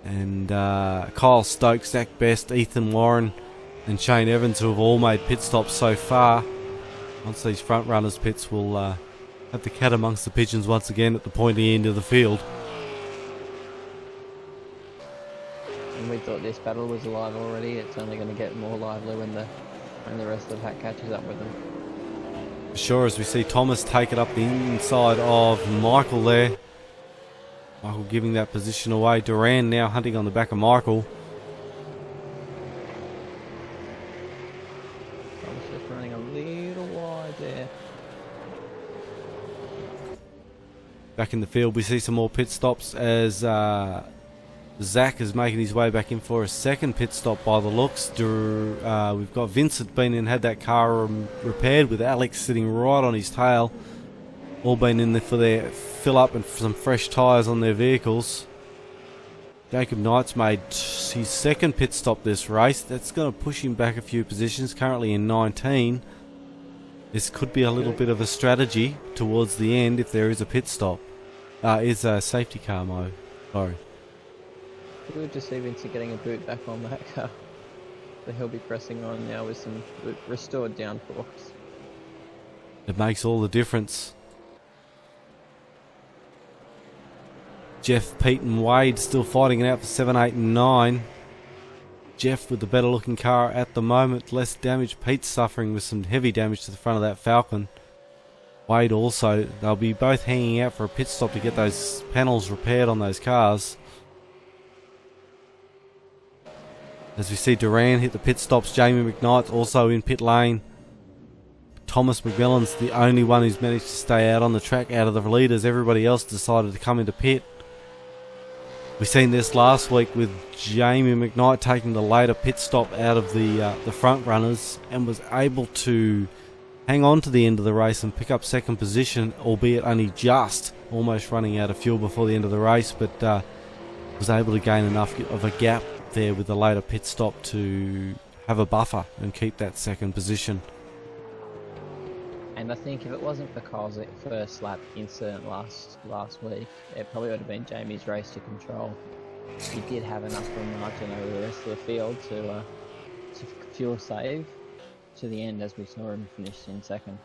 and Kyle Stokes, Zach Best, Ethan Warren and Shane Evans, who have all made pit stops so far. Once these front runners pits, we'll have the cat amongst the pigeons once again at the pointy end of the field. And we thought this battle was alive already. It's only going to get more lively when the rest of the pack catches up with them. For sure, as we see Thomas take it up the inside of Michael there. Michael giving that position away. Duran now hunting on the back of Michael. back in the field. We see some more pit stops as Zach is making his way back in for a second pit stop by the looks. We've got Vincent been in, had that car repaired, with Alex sitting right on his tail. All been in there for their fill up and for some fresh tyres on their vehicles. Jacob Knight's made his second pit stop this race. That's going to push him back a few positions, currently in 19. This could be a little bit of a strategy towards the end if there is a pit stop. Is a safety car mode. Sorry. Good to see Vincent getting a boot back on that car. So he'll be pressing on now with some restored downforce. It makes all the difference. Jeff, Pete and Wade still fighting it out for 7, 8 and 9. Jeff with the better looking car at the moment. Less damage. Pete's suffering with some heavy damage to the front of that Falcon. Wade also. They'll be both hanging out for a pit stop to get those panels repaired on those cars. As we see Duran hit the pit stops, Jamie McKnight's also in pit lane. Thomas McMillan's the only one who's managed to stay out on the track out of the leaders. Everybody else decided to come into pit. We've seen this last week with Jamie McKnight taking the later pit stop out of the front runners and was able to hang on to the end of the race and pick up second position, albeit only just almost running out of fuel before the end of the race, but was able to gain enough of a gap there with the later pit stop to have a buffer and keep that second position. And I think if it wasn't for Kyle's first lap incident last week, it probably would have been Jamie's race to control. He did have enough of a margin over the rest of the field to fuel save to the end, as we saw him finish in second.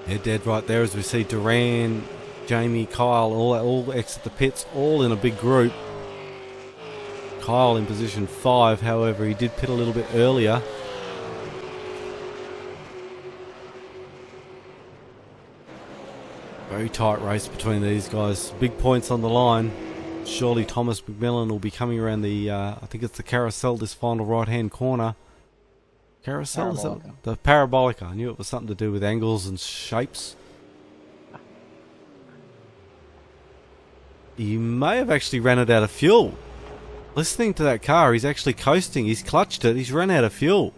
Yeah, dead right there as we see Duran, Jamie, Kyle all exit the pits, all in a big group. Kyle in position 5, however, he did pit a little bit earlier. Very tight race between these guys. Big points on the line. Surely Thomas McMillan will be coming around the, I think it's the carousel, this final right-hand corner. Carousel? Is that the parabolica? I knew it was something to do with angles and shapes. He may have actually ran it out of fuel. Listening to that car, he's actually coasting. He's clutched it. He's run out of fuel.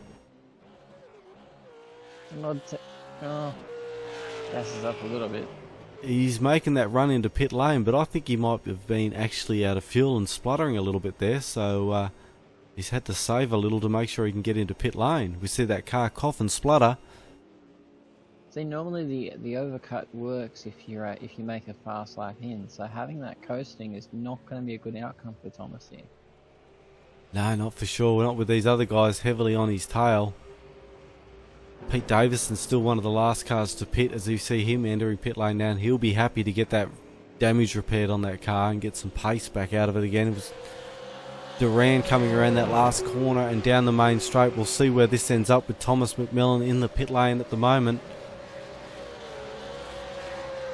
Gasses up a little bit. He's making that run into pit lane, but I think he might have been actually out of fuel and spluttering a little bit there, so he's had to save a little to make sure he can get into pit lane. We see that car cough and splutter. See, normally the overcut works if you make a fast lap in, so having that coasting is not going to be a good outcome for Thomas here. No, not for sure. Not with these other guys heavily on his tail. Pete Davison's still one of the last cars to pit. As you see him entering pit lane now, he'll be happy to get that damage repaired on that car and get some pace back out of it again. It was Duran coming around that last corner and down the main straight. We'll see where this ends up with Thomas McMillan in the pit lane at the moment.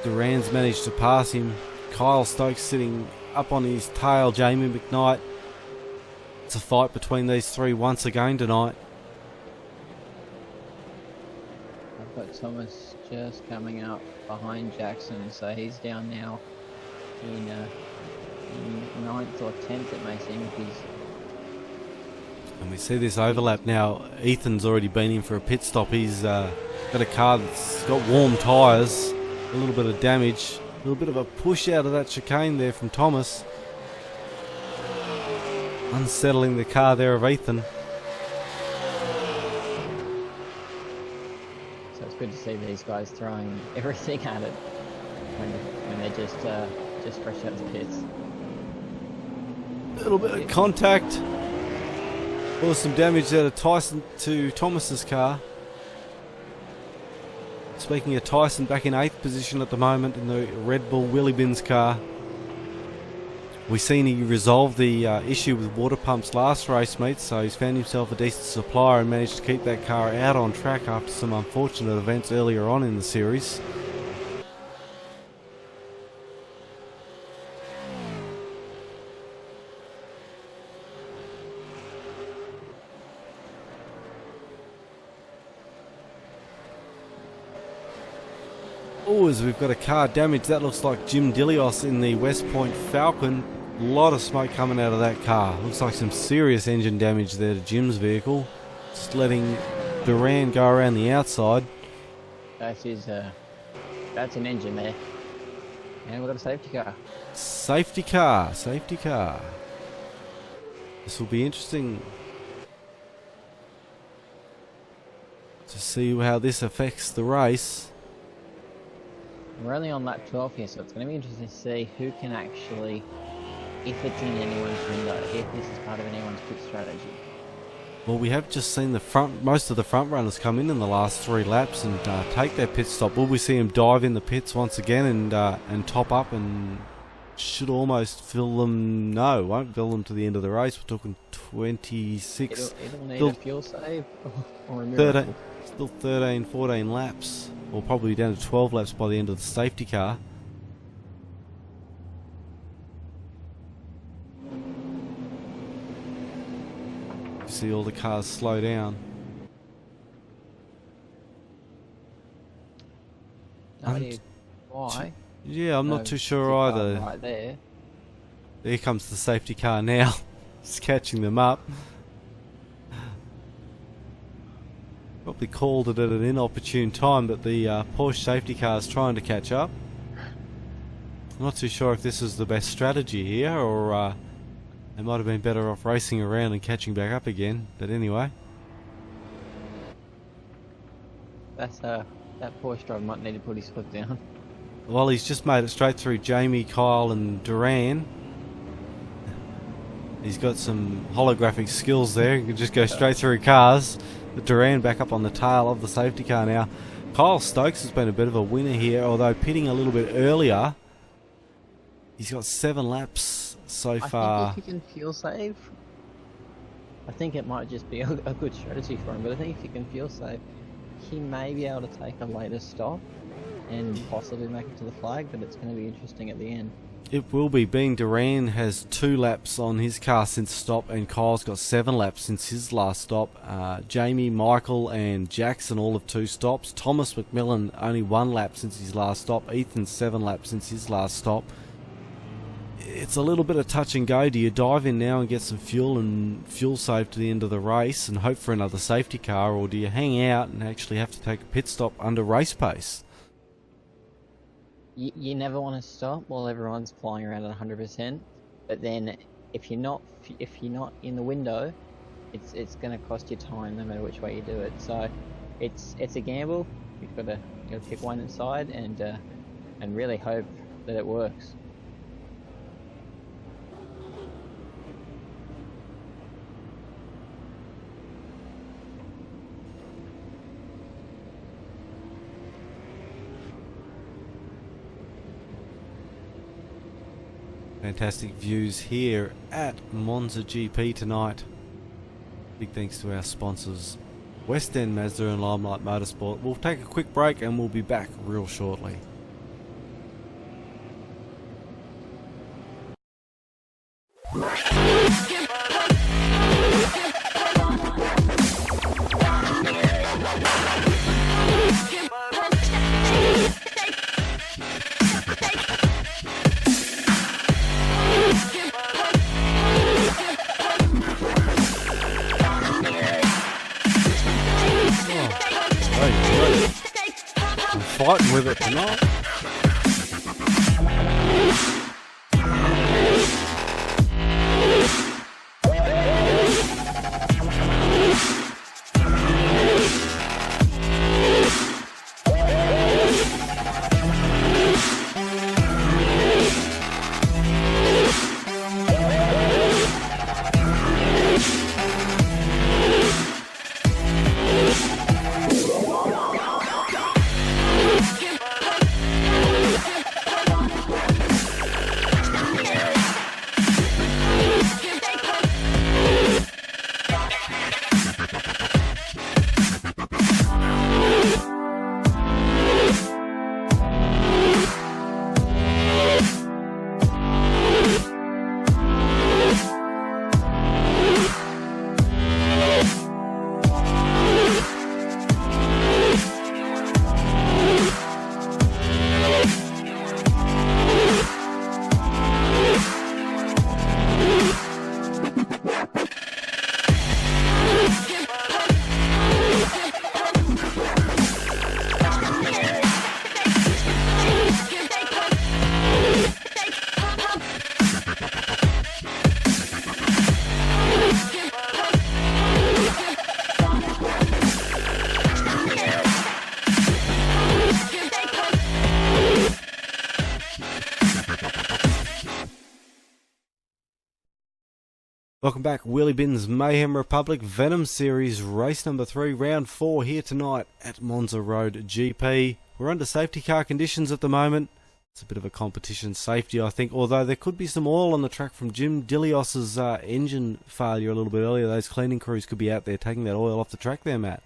Duran's managed to pass him. Kyle Stokes sitting up on his tail. Jamie McKnight. It's a fight between these three once again tonight. I've got Thomas just coming out behind Jackson, so he's down now in 9th or 10th, it may seem. And we see this overlap now. Ethan's already been in for a pit stop. He's got a car that's got warm tyres, a little bit of damage, a little bit of a push out of that chicane there from Thomas. Unsettling the car there of Ethan. So it's good to see these guys throwing everything at it when they're just fresh out the pits. A little bit of contact. Or some damage there to Thomas's car. Speaking of Tyson, back in 8th position at the moment in the Red Bull Willy Bins car. We've seen he resolved the issue with water pumps last race meet, so he's found himself a decent supplier and managed to keep that car out on track after some unfortunate events earlier on in the series. Oh, as we've got a car damage, that looks like Jim Dilios in the West Point Falcon. A lot of smoke coming out of that car. Looks like some serious engine damage there to Jim's vehicle. Just letting Duran go around the outside. That's an engine there. And we've got a safety car. Safety car, safety car. This will be interesting to see how this affects the race. We're only on lap 12 here, so it's going to be interesting to see who can actually, if it's in anyone's window, if this is part of anyone's pit strategy. Well, we have just seen most of the front runners come in the last 3 laps and take their pit stop. Will we see them dive in the pits once again and top up and should almost fill them? No, won't fill them to the end of the race. We're talking 26. It'll need a fuel save or a miracle. Still 13, 14 laps. Or probably down to 12 laps by the end of the safety car. You see all the cars slow down. No idea why. Yeah, I'm not too sure either. Right there. There comes the safety car now. It's catching them up. Probably called it at an inopportune time, but the Porsche safety car is trying to catch up. I'm not too sure if this is the best strategy here, or they might have been better off racing around and catching back up again. But anyway, That Porsche driver might need to put his foot down. well, he's just made it straight through Jamie, Kyle, and Duran. He's got some holographic skills there. He can just go straight through cars. But Duran back up on the tail of the safety car now. Kyle Stokes has been a bit of a winner here, although pitting a little bit earlier. He's got 7 laps so far. I think if he can fuel save, I think it might just be a good strategy for him. But I think if he can fuel save, he may be able to take a later stop and possibly make it to the flag. But it's going to be interesting at the end. It will be, being Duran has 2 laps on his car since stop, and Kyle's got 7 laps since his last stop. Jamie, Michael and Jackson all have 2 stops. Thomas McMillan only 1 lap since his last stop. Ethan 7 laps since his last stop. It's a little bit of touch and go. Do you dive in now and get some fuel and fuel save to the end of the race and hope for another safety car, or do you hang out and actually have to take a pit stop under race pace? You never want to stop while everyone's flying around at 100%. But then, if you're not in the window, it's going to cost you time no matter which way you do it. So, it's a gamble. You've got to pick one inside and really hope that it works. Fantastic views here at Monza GP tonight. Big thanks to our sponsors, West End Mazda and Limelight Motorsport. We'll take a quick break and we'll be back real shortly. I'm fighting with it tonight. Welcome back, Wheelie Bins Mayhem Republic Venom Series Race number 3, round 4 here tonight at Monza Road GP. We're under safety car conditions at the moment. It's a bit of a competition safety, I think, although there could be some oil on the track from Jim Dilios's engine failure a little bit earlier. Those cleaning crews could be out there taking that oil off the track there, Matt.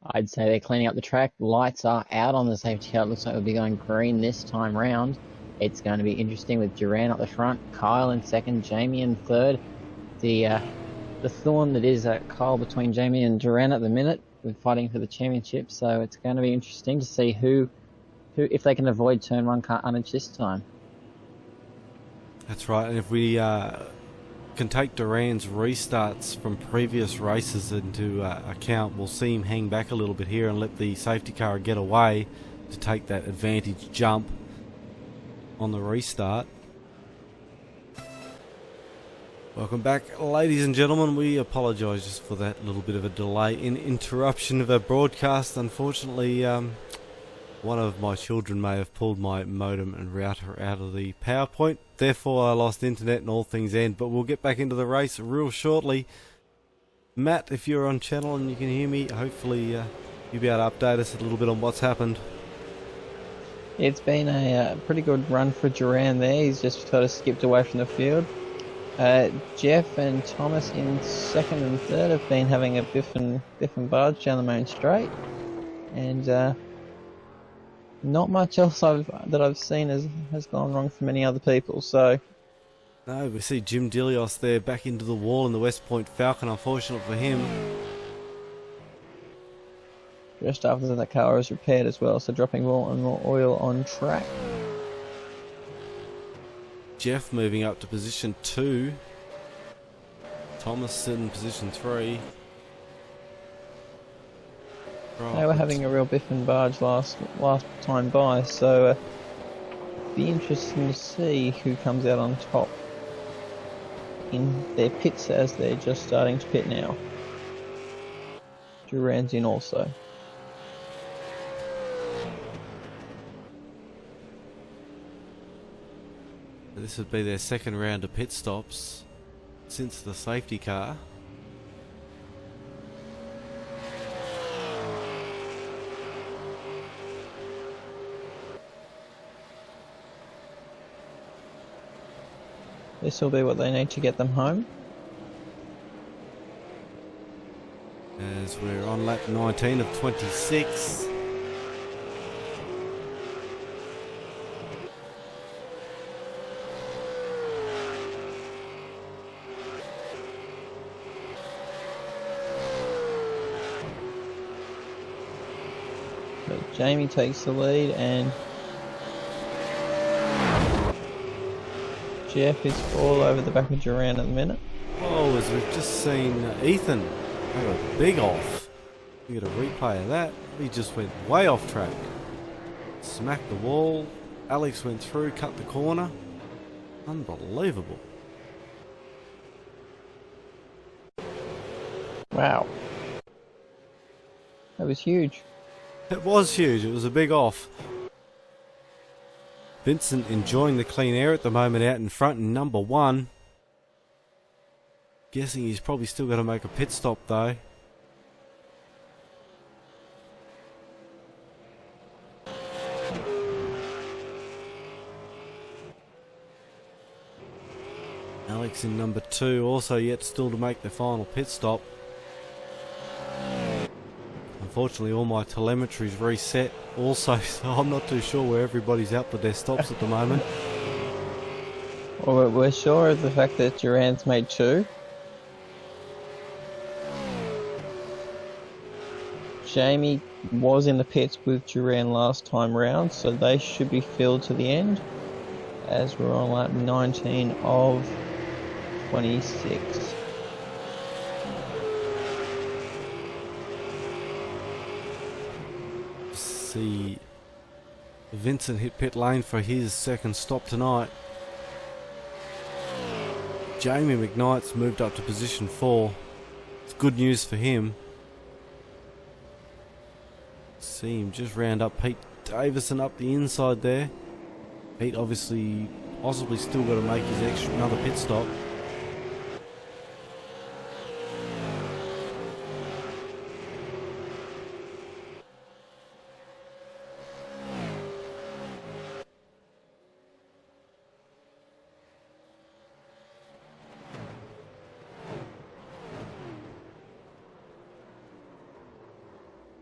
I'd say they're cleaning up the track. Lights are out on the safety car. It looks like it'll be going green this time round. It's going to be interesting with Duran up the front, Kyle in second, Jamie in third. The thorn that is Kyle between Jamie and Duran at the minute. We're fighting for the championship, so it's going to be interesting to see who if they can avoid turn 1 carnage this time. That's right, and if we can take Duran's restarts from previous races into account, we'll see him hang back a little bit here and let the safety car get away to take that advantage jump on the restart. Welcome back, ladies and gentlemen. We apologise just for that little bit of a delay in interruption of our broadcast. Unfortunately, one of my children may have pulled my modem and router out of the PowerPoint. Therefore, I lost internet and all things end. But we'll get back into the race real shortly. Matt, if you're on channel and you can hear me, hopefully you'll be able to update us a little bit on what's happened. It's been a pretty good run for Duran there. He's just sort of skipped away from the field. Jeff and Thomas in second and third have been having a biff and barge down the main straight, and not much else that I've seen has gone wrong for many other people. So no, we see Jim Dilios there back into the wall in the West Point Falcon. Unfortunate for him. Just after that car was repaired as well, so dropping more and more oil on track. Jeff moving up to position 2. Thomas in position 3. Right. They were having a real biff and barge last time by, so be interesting to see who comes out on top in their pits as they're just starting to pit now. Duran's in also. This would be their second round of pit stops since the safety car. This will be what they need to get them home. As we're on lap 19 of 26. But Jamie takes the lead and Jeff is all over the back of Duran at the minute. Oh, as we've just seen Ethan have a big off. We get a replay of that. He just went way off track. Smacked the wall. Alex went through, cut the corner. Unbelievable. Wow. That was huge. It was huge. It was a big off. Vincent enjoying the clean air at the moment out in front in number 1. Guessing he's probably still got to make a pit stop though. Alex in number 2 also yet still to make the final pit stop. Unfortunately, all my telemetry's reset also, so I'm not too sure where everybody's at with their stops at the moment. Well, we're sure of the fact that Duran's made 2. Jamie was in the pits with Duran last time round, so they should be filled to the end, as we're on lap 19 of 26. See Vincent hit pit lane for his second stop tonight. Jamie McKnight's moved up to position 4. It's good news for him. See him just round up Pete Davison up the inside there. Pete obviously possibly still got to make his another pit stop.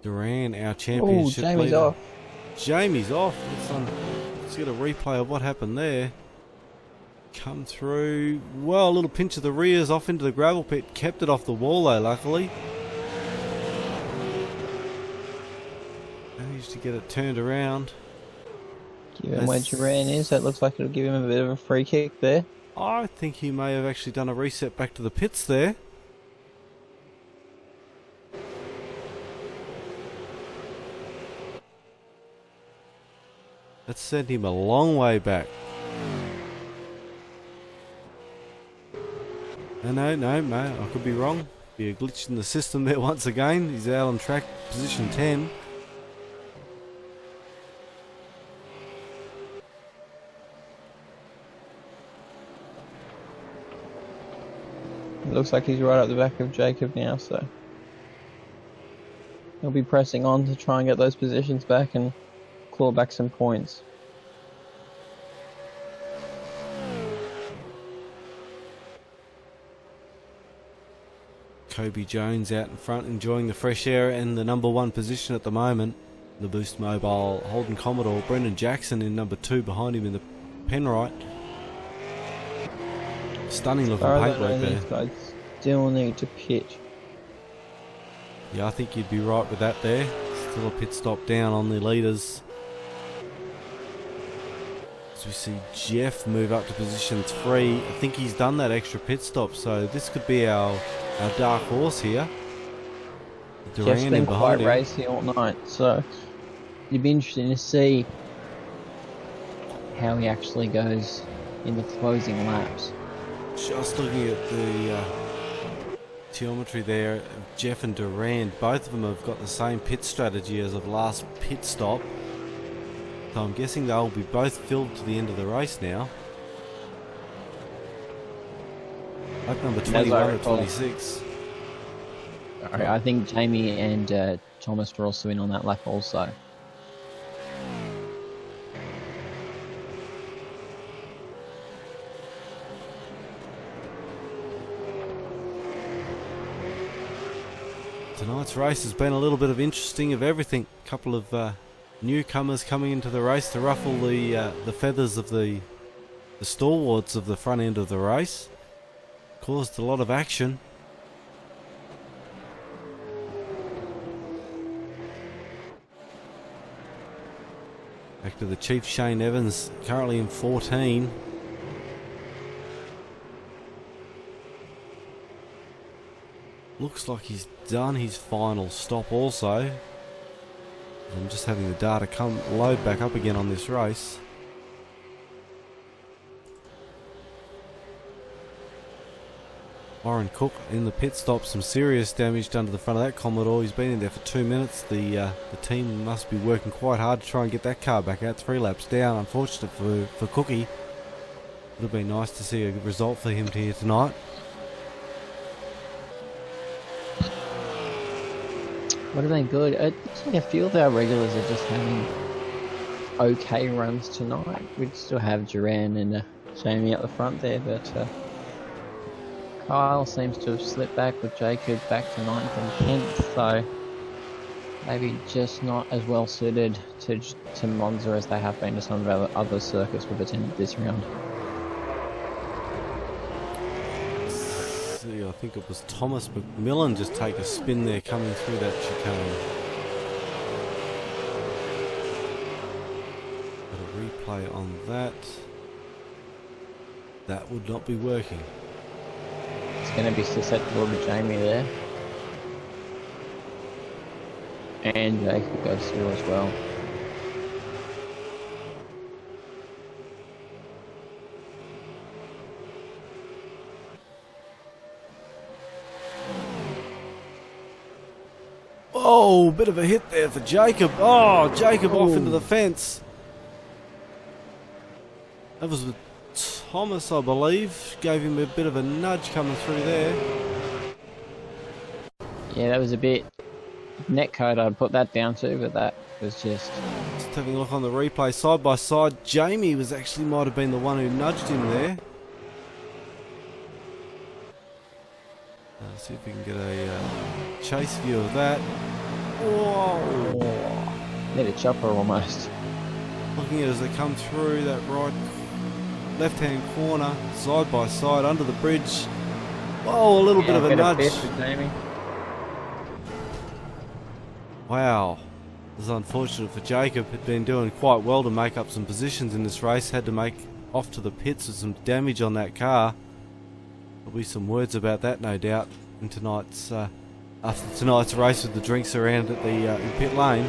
Duran, our Oh, championship Jamie's leader. off. Jamie's off. Let's get a replay of what happened there. Come through. Well, a little pinch of the rears off into the gravel pit. Kept it off the wall though, luckily. Managed to get it turned around. Given where Duran is, that looks like it'll give him a bit of a free kick there. I think he may have actually done a reset back to the pits there. That sent him a long way back. No, mate, I could be wrong. Be a glitch in the system there once again. He's out on track, position 10. It looks like he's right up the back of Jacob now, so he'll be pressing on to try and get those positions back and claw back some points. Kobe Jones out in front enjoying the fresh air and the number 1 position at the moment. The Boost Mobile Holden Commodore. Brendan Jackson in number 2 behind him in the Penrite. Stunning looking paintwork there. These guys still need to pit. Yeah, I think you'd be right with that there. Still a pit stop down on the leaders. As we see Jeff move up to position 3. I think he's done that extra pit stop, so this could be our dark horse here. Jeff's been quite racy all night, so it'd be interesting to see how he actually goes in the closing laps. Just looking at the geometry there of Jeff and Durand, both of them have got the same pit strategy as of last pit stop. So I'm guessing they'll be both filled to the end of the race now. Lap number 21 or 26. I think Jamie and Thomas were also in on that lap also. Tonight's race has been a little bit of interesting of everything. A couple of newcomers coming into the race to ruffle the feathers of the stalwarts of the front end of the race. Caused a lot of action. Back to the Chief, Shane Evans, currently in 14. Looks like he's done his final stop also. I'm just having the data load back up again on this race. Warren Cook in the pit stop, some serious damage done to the front of that Commodore. He's been in there for 2 minutes. The team must be working quite hard to try and get that car back out. 3 laps down, unfortunate for Cookie. Would have been nice to see a good result for him here tonight. Would have been good. It looks like a few of our regulars are just having okay runs tonight. We'd still have Duran and Jamie at the front there, but Kyle seems to have slipped back with Jacob back to 9th and 10th, so maybe just not as well suited to Monza as they have been to some of our other circuits we've attended this round. See, I think it was Thomas McMillan just take a spin there coming through that chicane. Got a replay on that. That would not be working. It's going to be susceptible to Jamie there. And Jacob goes through as well. Oh, bit of a hit there for Jacob. Oh, Jacob off into the fence. That was with Thomas, I believe. Gave him a bit of a nudge coming through there. Yeah, that was a bit netcode I'd put that down to, but that was just having a look on the replay side by side. Jamie was actually might have been the one who nudged him there. Let's see if we can get a chase view of that. Oh, Oh, need a chopper almost. Looking at as they come through that right left-hand corner, side by side, under the bridge. Oh, a little bit of a nudge. Jamie. Wow. This is unfortunate for Jacob. Had been doing quite well to make up some positions in this race. Had to make off to the pits with some damage on that car. There'll be some words about that, no doubt, in tonight's after tonight's race with the drinks around at the in pit lane.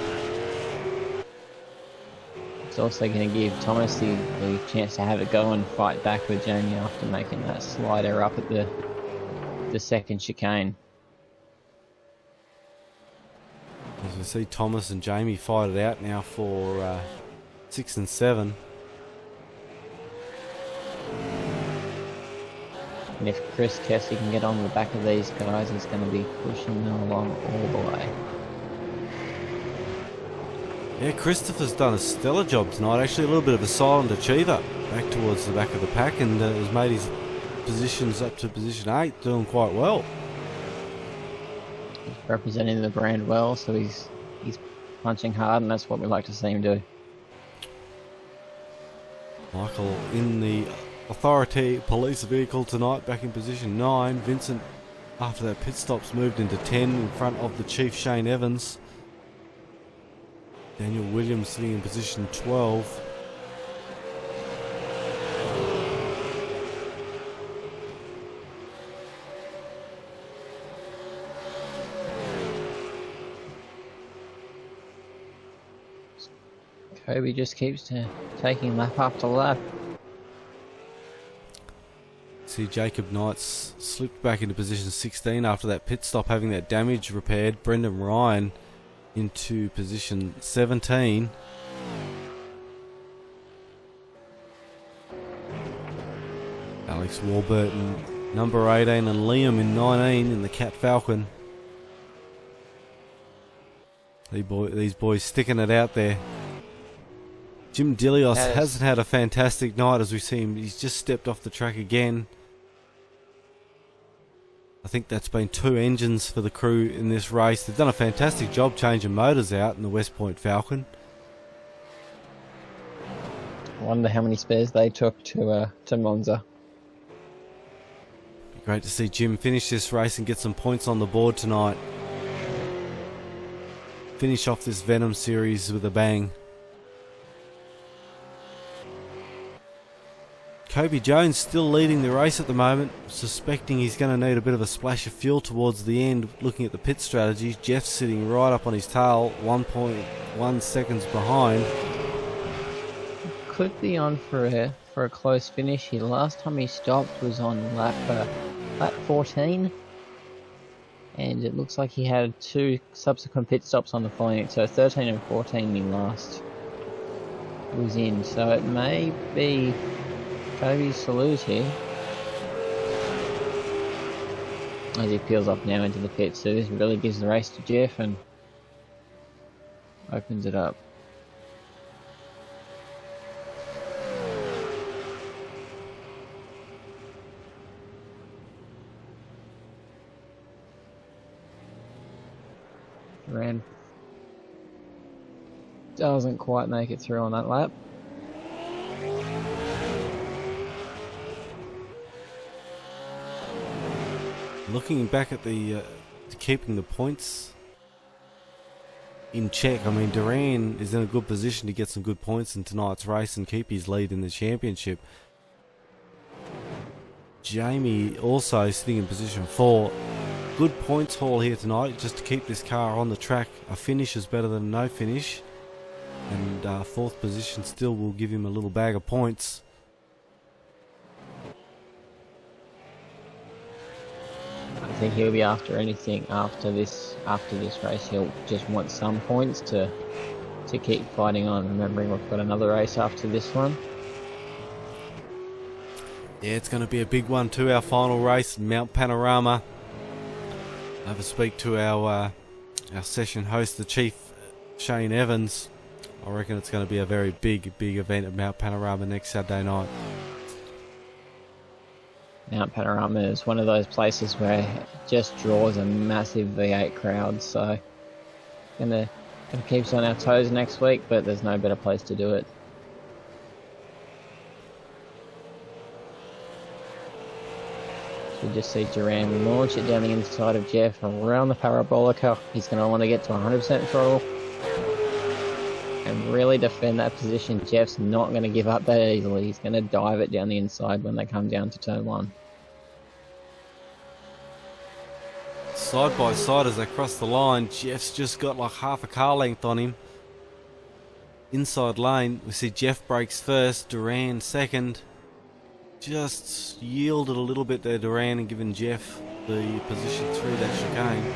It's also going to give Thomas the chance to have it go and fight back with Jamie after making that slider up at the second chicane. As we see Thomas and Jamie fight it out now for 6 and 7. And if Chris Kessie can get on the back of these guys, he's going to be pushing them along all the way. Yeah, Christopher's done a stellar job tonight. Actually, a little bit of a silent achiever back towards the back of the pack, and has made his positions up to position 8, doing quite well. He's representing the brand well, so he's punching hard, and that's what we like to see him do. Michael in the Authority police vehicle tonight, back in position 9. Vincent, after that pit stop's moved into 10 in front of the Chief Shane Evans. Daniel Williams sitting in position 12. Kobe just keeps taking lap after lap. See Jacob Knight's slipped back into position 16 after that pit stop, having that damage repaired. Brendan Ryan into position 17. Alex Warburton, number 18, and Liam in 19 in the Cat Falcon. These boys sticking it out there. Jim Dilios hasn't had a fantastic night, as we see him. He's just stepped off the track again. I think that's been 2 engines for the crew in this race. They've done a fantastic job changing motors out in the West Point Falcon. I wonder how many spares they took to Monza. Be great to see Jim finish this race and get some points on the board tonight. Finish off this Venom series with a bang. Kobe Jones still leading the race at the moment, suspecting he's going to need a bit of a splash of fuel towards the end. Looking at the pit strategy, Jeff's sitting right up on his tail, 1.1 seconds behind. Could be on for a close finish here. Last time he stopped was on lap 14, and it looks like he had 2 subsequent pit stops on the following, so 13 and 14 he last was in, so it may be Kobe's to lose here as he peels off now into the pit. So this really gives the race to Jeff and opens it up. Ran doesn't quite make it through on that lap. Looking back at the keeping the points in check, I mean, Duran is in a good position to get some good points in tonight's race and keep his lead in the championship. Jamie also sitting in position 4. Good points haul here tonight, just to keep this car on the track. A finish is better than no finish, and 4th position still will give him a little bag of points. I think he'll be after anything after this race. He'll just want some points to keep fighting on. Remembering we've got another race after this one. Yeah, it's going to be a big one too. Our final race, Mount Panorama. Have a speak to our session host, the Chief Shane Evans. I reckon it's going to be a very big event at Mount Panorama next Saturday night. Mount Panorama is one of those places where it just draws a massive V8 crowd, so gonna It keeps on our toes next week, but there's no better place to do it. So we just see Duran launch it down the inside of Jeff around the parabolica. He's going to want to get to 100% throttle and really defend that position. Jeff's not going to give up that easily. He's going to dive it down the inside when they come down to turn 1. Side by side as they cross the line, Jeff's just got like half a car length on him. Inside lane, we see Jeff brakes first, Duran second. Just yielded a little bit there, Duran, and given Jeff the position through that chicane.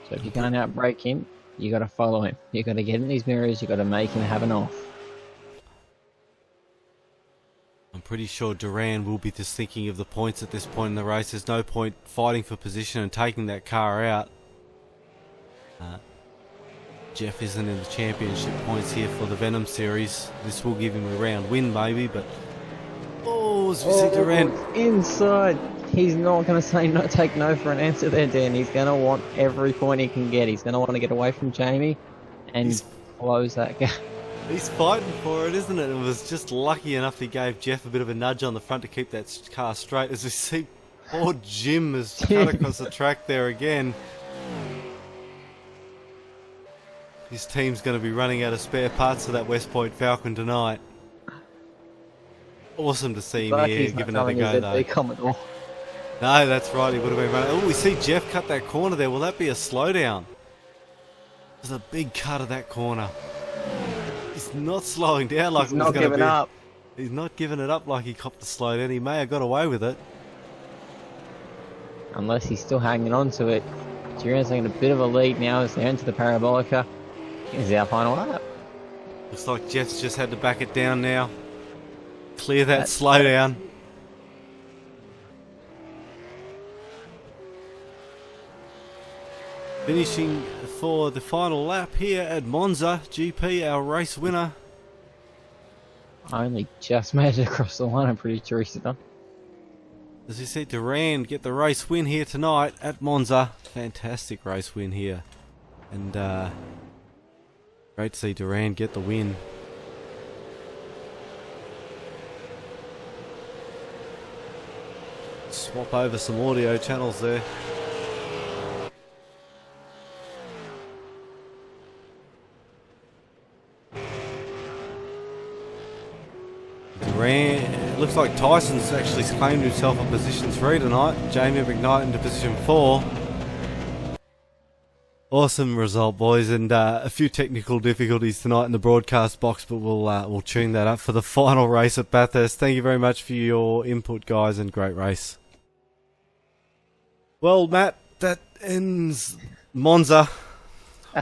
So if you can't outbrake him, you got to follow him. You got to get in these mirrors. You got to make him have an off. I'm pretty sure Duran will be just thinking of the points at this point in the race. There's no point fighting for position and taking that car out. Jeff isn't in the championship points here for the Venom Series. This will give him a round win maybe, but... Oh, as we see Duran... Inside! He's not going to say no, take no for an answer there, Dan. He's going to want every point he can get. He's going to want to get away from Jamie and close that gap. He's fighting for it, isn't it? It was just lucky enough he gave Jeff a bit of a nudge on the front to keep that car straight. As we see, poor Jim has cut across the track there again. His team's going to be running out of spare parts for that West Point Falcon tonight. Awesome to see him here, give another go though. No, that's right, he would have been running. Oh, we see Jeff cut that corner there. Will that be a slowdown? There's a big cut of that corner. He's not slowing down like it was going to be. He's not giving up. He's not giving it up like he copped the slowdown. He may have got away with it. Unless he's still hanging on to it. Duran's taking a bit of a lead now as they enter the parabolica. Here's our final lap. Looks like Jeff's just had to back it down now. Clear that slowdown. Finishing for the final lap here at Monza GP, our race winner. Only just made it across the line, I'm pretty sure he's done. As you see, Duran get the race win here tonight at Monza. Fantastic race win here. And great to see Duran get the win. Swap over some audio channels there. Duran, looks like Tyson's actually claimed himself a position 3 tonight. Jamie McKnight into position 4. Awesome result, boys, and a few technical difficulties tonight in the broadcast box, but we'll tune that up for the final race at Bathurst. Thank you very much for your input, guys, and great race. Well, Matt, that ends Monza.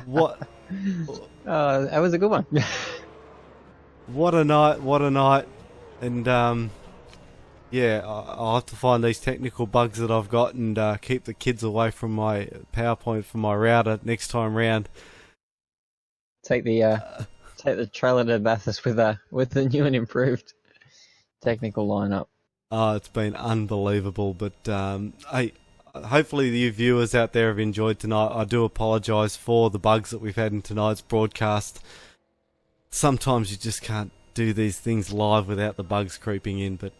What? That was a good one. What a night! What a night! And yeah, I'll have to find these technical bugs that I've got and keep the kids away from my PowerPoint from my router next time round. Take the trailer to Bathurst with the new and improved technical lineup. Oh, it's been unbelievable. But hey, hopefully you viewers out there have enjoyed tonight. I do apologise for the bugs that we've had in tonight's broadcast. Sometimes you just can't do these things live without the bugs creeping in, but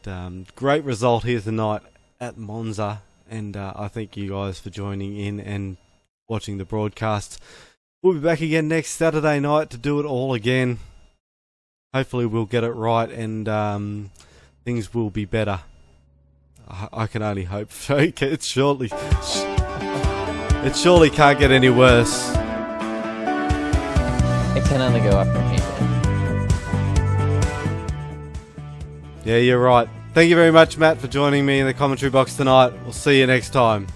great result here tonight at Monza, and I thank you guys for joining in and watching the broadcast. We'll be back again next Saturday night to do it all again. Hopefully we'll get it right and things will be better. I can only hope so. It surely can't get any worse. It can only go up from here. Yeah, you're right. Thank you very much, Matt, for joining me in the commentary box tonight. We'll see you next time.